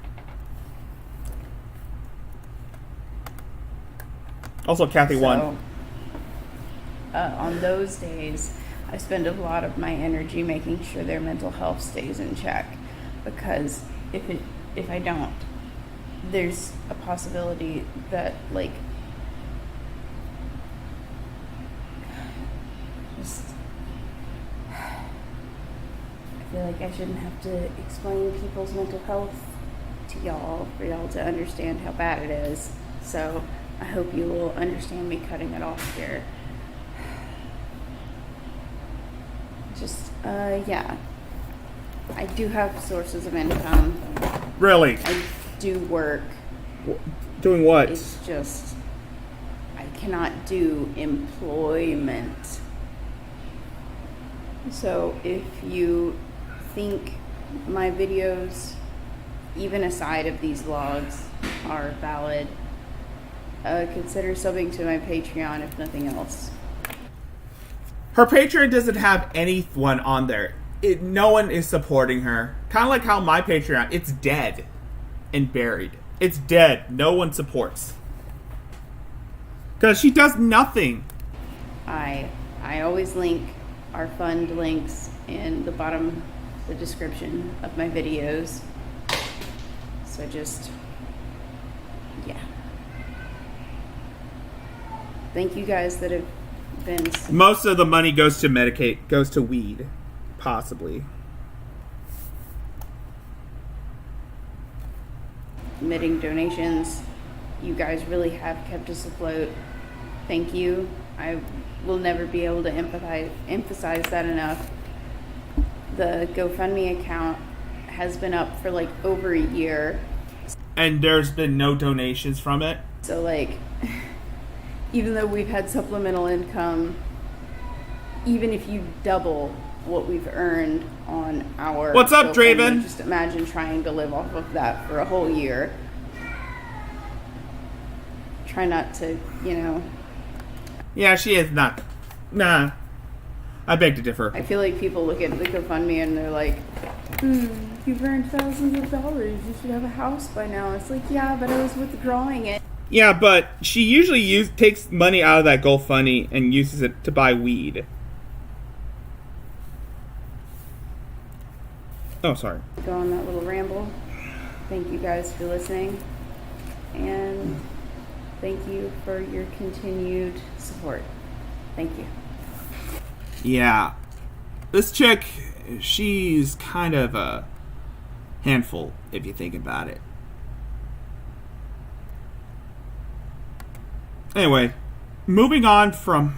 Speaker 1: Also, Kathy won.
Speaker 15: On those days, I spend a lot of my energy making sure their mental health stays in check, because if I don't, there's a possibility that, like, I feel like I shouldn't have to explain people's mental health to y'all for y'all to understand how bad it is. So I hope you will understand me cutting it off here. Yeah. I do have sources of income.
Speaker 1: Really?
Speaker 15: I do work.
Speaker 1: Doing what?
Speaker 15: It's just, I cannot do employment. So if you think my videos, even aside of these vlogs, are valid, consider subbing to my Patreon if nothing else.
Speaker 1: Her Patreon doesn't have anyone on there. No one is supporting her. Kind of like how my Patreon, it's dead and buried. It's dead. No one supports. Because she does nothing.
Speaker 15: I always link our fund links in the bottom of the description of my videos. So just, yeah. Thank you guys that have been...
Speaker 1: Most of the money goes to Medicaid, goes to weed, possibly.
Speaker 15: Submitting donations. You guys really have kept us afloat. Thank you. I will never be able to emphasize that enough. The GoFundMe account has been up for like over a year.
Speaker 1: And there's been no donations from it?
Speaker 15: So like, even though we've had supplemental income, even if you double what we've earned on our...
Speaker 1: What's up, Draven?
Speaker 15: Just imagine trying to live off of that for a whole year. Try not to, you know...
Speaker 1: Yeah, she is not. Nah. I beg to differ.
Speaker 15: I feel like people look at the GoFundMe and they're like, you've earned thousands of dollars. You should have a house by now. It's like, yeah, but I was withdrawing it.
Speaker 1: Yeah, but she usually takes money out of that GoFundMe and uses it to buy weed. Oh, sorry.
Speaker 15: Go on that little ramble. Thank you guys for listening. And thank you for your continued support. Thank you.
Speaker 1: Yeah. This chick, she's kind of a handful, if you think about it. Anyway, moving on from...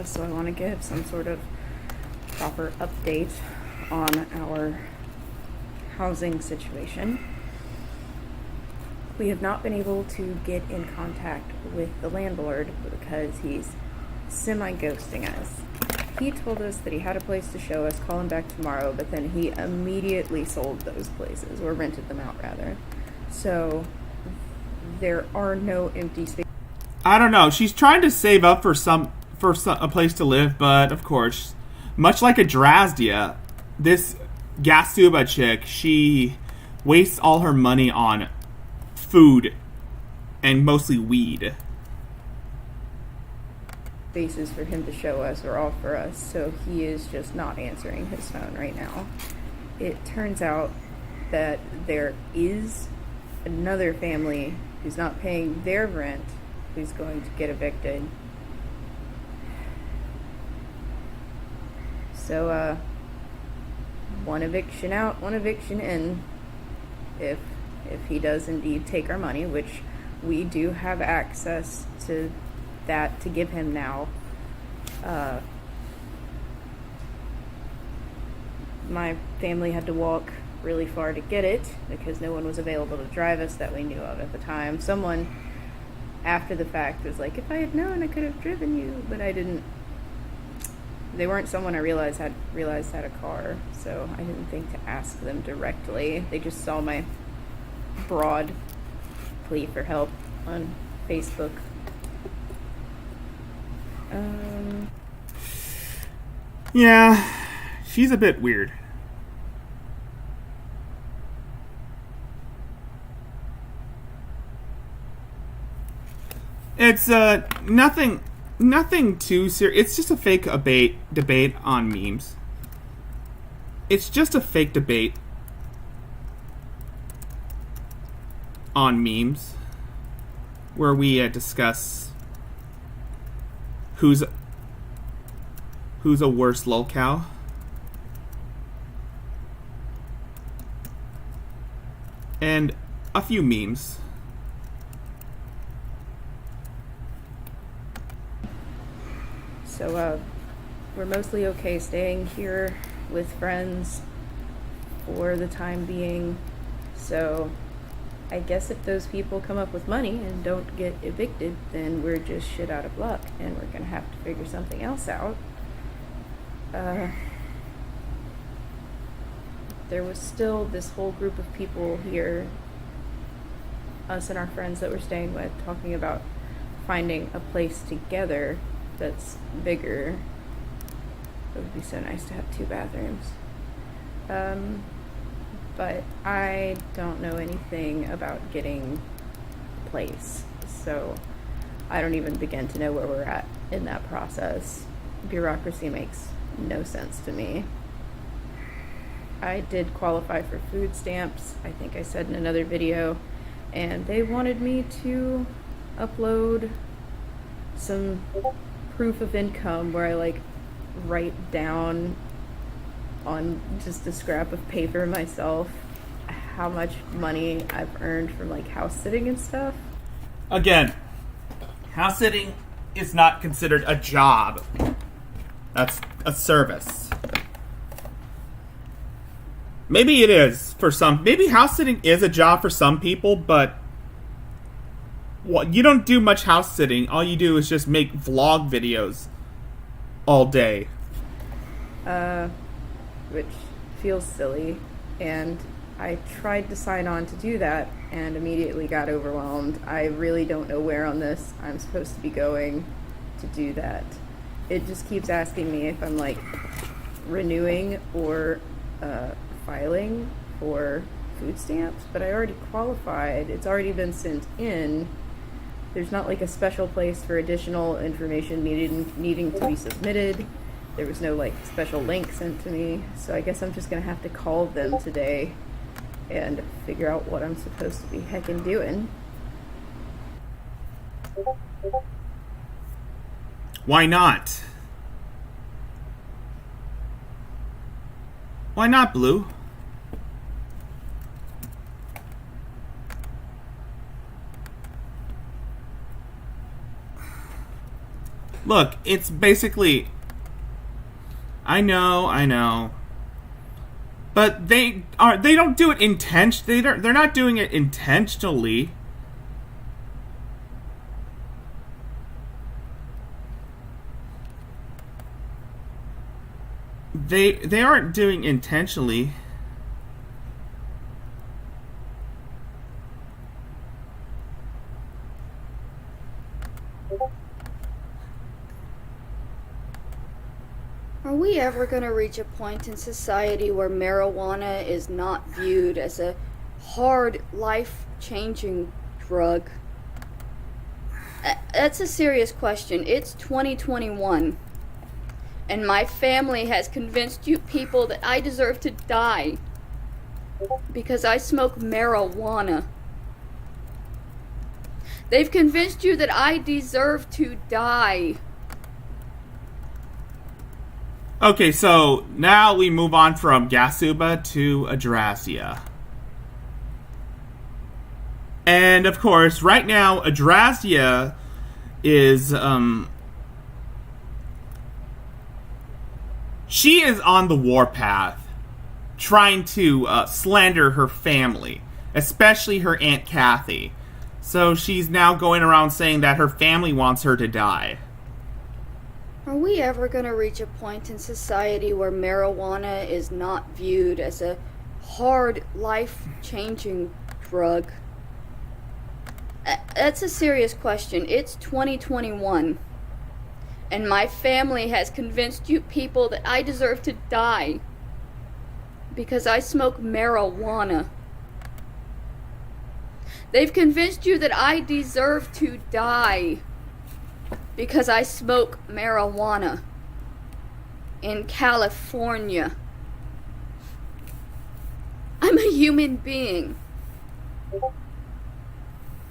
Speaker 15: So I want to give some sort of proper update on our housing situation. We have not been able to get in contact with the landlord because he's semi-ghosting us. He told us that he had a place to show us, call him back tomorrow, but then he immediately sold those places, or rented them out rather. So there are no empty spaces.
Speaker 1: I don't know. She's trying to save up for a place to live, but of course, much like a Drazdia, this Gasuba chick, she wastes all her money on food and mostly weed.
Speaker 15: Spaces for him to show us or offer us, so he is just not answering his phone right now. It turns out that there is another family who's not paying their rent who's going to get evicted. So, one eviction out, one eviction in, if he does indeed take our money, which we do have access to that to give him now. My family had to walk really far to get it because no one was available to drive us that we knew of at the time. Someone after the fact was like, if I had known, I could have driven you, but I didn't. They weren't someone I realized had a car, so I didn't think to ask them directly. They just saw my broad plea for help on Facebook.
Speaker 1: Yeah, she's a bit weird. It's nothing too serious. It's just a fake debate on memes. It's just a fake debate on memes where we discuss who's a worse lolcow. And a few memes.
Speaker 15: So, we're mostly okay staying here with friends for the time being. So, I guess if those people come up with money and don't get evicted, then we're just shit out of luck, and we're gonna have to figure something else out. There was still this whole group of people here, us and our friends that we're staying with, talking about finding a place together that's bigger. It would be so nice to have 2 bathrooms. But I don't know anything about getting a place, so I don't even begin to know where we're at in that process. Bureaucracy makes no sense to me. I did qualify for food stamps, I think I said in another video, and they wanted me to upload some proof of income where I write down on just a scrap of paper myself how much money I've earned from house sitting and stuff.
Speaker 1: Again, house sitting is not considered a job. That's a service. Maybe it is for some. Maybe house sitting is a job for some people, but you don't do much house sitting. All you do is just make vlog videos all day.
Speaker 15: Which feels silly, and I tried to sign on to do that and immediately got overwhelmed. I really don't know where on this I'm supposed to be going to do that. It just keeps asking me if I'm renewing or filing for food stamps, but I already qualified. It's already been sent in. There's not a special place for additional information needing to be submitted. There was no special link sent to me, so I guess I'm just gonna have to call them today and figure out what I'm supposed to be heckin' doing.
Speaker 1: Why not? Why not, Blue? Look, it's basically... I know. But they don't do it they're not doing it intentionally. They aren't doing intentionally.
Speaker 15: Are we ever going to reach a point in society where marijuana is not viewed as a hard, life-changing drug? That's a serious question. It's 2021. And my family has convinced you people that I deserve to die because I smoke marijuana. They've convinced you that I deserve to die.
Speaker 1: Okay, so now we move on from Gasuba to Adrasia. And of course, right now, Adrasia is, she is on the warpath, trying to slander her family, especially her Aunt Kathy. So she's now going around saying that her family wants her to die.
Speaker 15: Are we ever going to reach a point in society where marijuana is not viewed as a hard, life-changing drug? That's a serious question. It's 2021. And my family has convinced you people that I deserve to die because I smoke marijuana. They've convinced you that I deserve to die because I smoke marijuana in California. I'm a human being.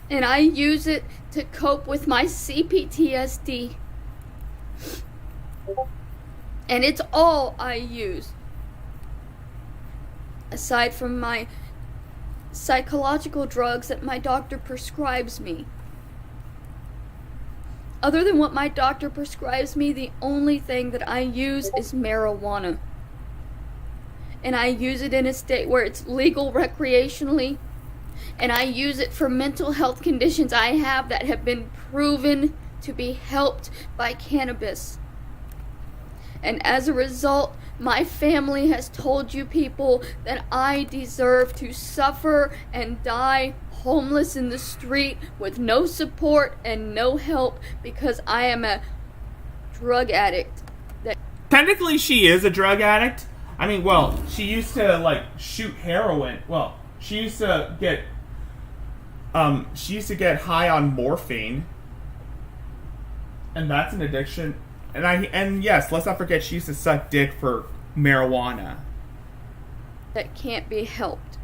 Speaker 15: And I use it to cope with my CPTSD. And it's all I use. Aside from my psychological drugs that my doctor prescribes me. Other than what my doctor prescribes me, the only thing that I use is marijuana. And I use it in a state where it's legal recreationally. And I use it for mental health conditions I have that have been proven to be helped by cannabis. And as a result, my family has told you people that I deserve to suffer and die homeless in the street with no support and no help because I am a drug addict.
Speaker 1: Technically, she is a drug addict. I mean, well, she used to, like, shoot heroin. Well, she used to get high on morphine. And that's an addiction. And yes, let's not forget she used to suck dick for marijuana.
Speaker 15: That can't be helped.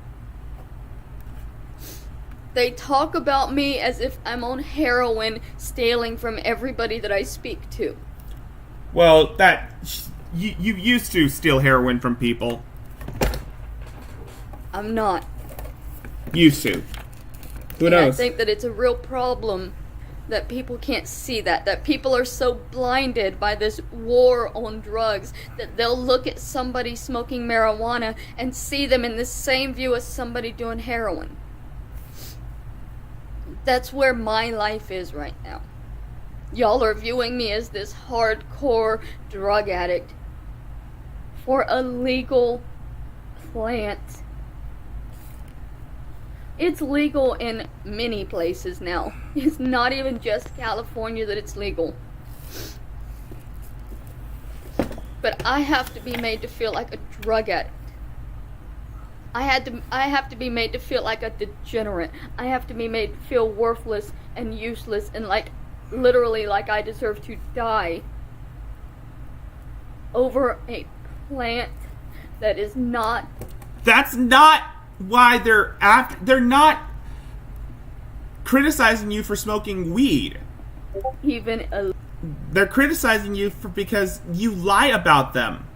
Speaker 15: They talk about me as if I'm on heroin, stealing from everybody that I speak to.
Speaker 1: Well, you used to steal heroin from people.
Speaker 15: I'm not.
Speaker 1: Used to. Who knows?
Speaker 15: I think that it's a real problem that people can't see that people are so blinded by this war on drugs that they'll look at somebody smoking marijuana and see them in the same view as somebody doing heroin. That's where my life is right now. Y'all are viewing me as this hardcore drug addict for a legal plant. It's legal in many places now. It's not even just California that it's legal. But I have to be made to feel like a drug addict. I have to be made to feel like a degenerate. I have to be made to feel worthless and useless and like literally like I deserve to die over a plant that is not.
Speaker 1: That's not why they're not criticizing you for smoking weed.
Speaker 15: Even a
Speaker 1: They're criticizing you because you lie about them.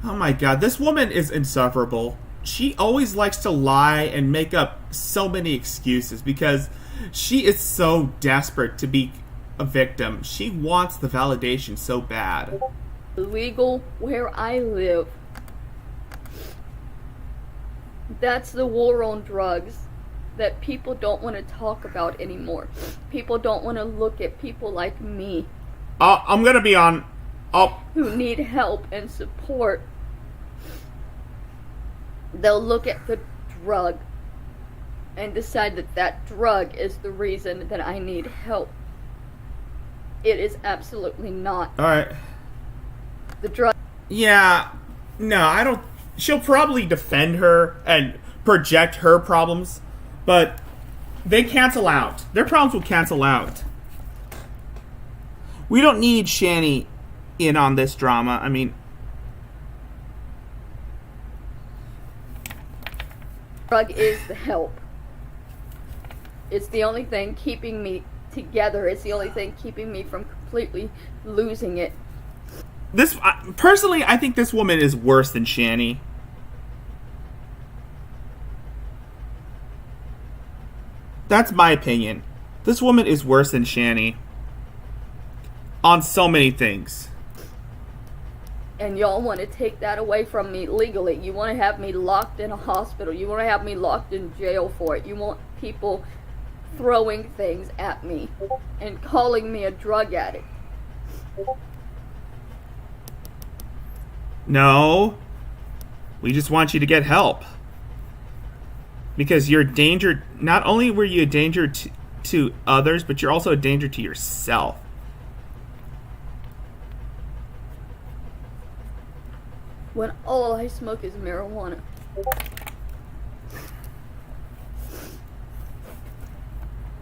Speaker 1: Oh my god, this woman is insufferable. She always likes to lie and make up so many excuses because she is so desperate to be a victim. She wants the validation so bad.
Speaker 15: illegal where I live. That's the war on drugs that people don't want to talk about anymore. People don't want to look at people like me
Speaker 1: I'm gonna be on.
Speaker 15: who need help and support. They'll look at the drug and decide that that drug is the reason that I need help. It is absolutely not.
Speaker 1: Alright.
Speaker 15: The drug.
Speaker 1: Yeah. No, I don't. She'll probably defend her and project her problems, but they cancel out. Their problems will cancel out. We don't need Shani in on this drama. I mean,
Speaker 15: Drug is the help. It's the only thing keeping me together. It's the only thing keeping me from completely losing it.
Speaker 1: this personally, I think this woman is worse than Shani. That's my opinion. This woman is worse than Shani on so many things.
Speaker 15: And y'all want to take that away from me legally. You want to have me locked in a hospital. You want to have me locked in jail for it. You want people throwing things at me and calling me a drug addict.
Speaker 1: No. We just want you to get help. Because you're a danger. Not only were you a danger to others, but you're also a danger to yourself.
Speaker 15: When all I smoke is marijuana.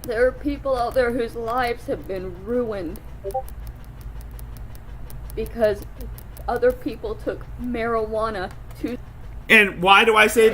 Speaker 15: There are people out there whose lives have been ruined because other people took marijuana to...
Speaker 1: And why do I say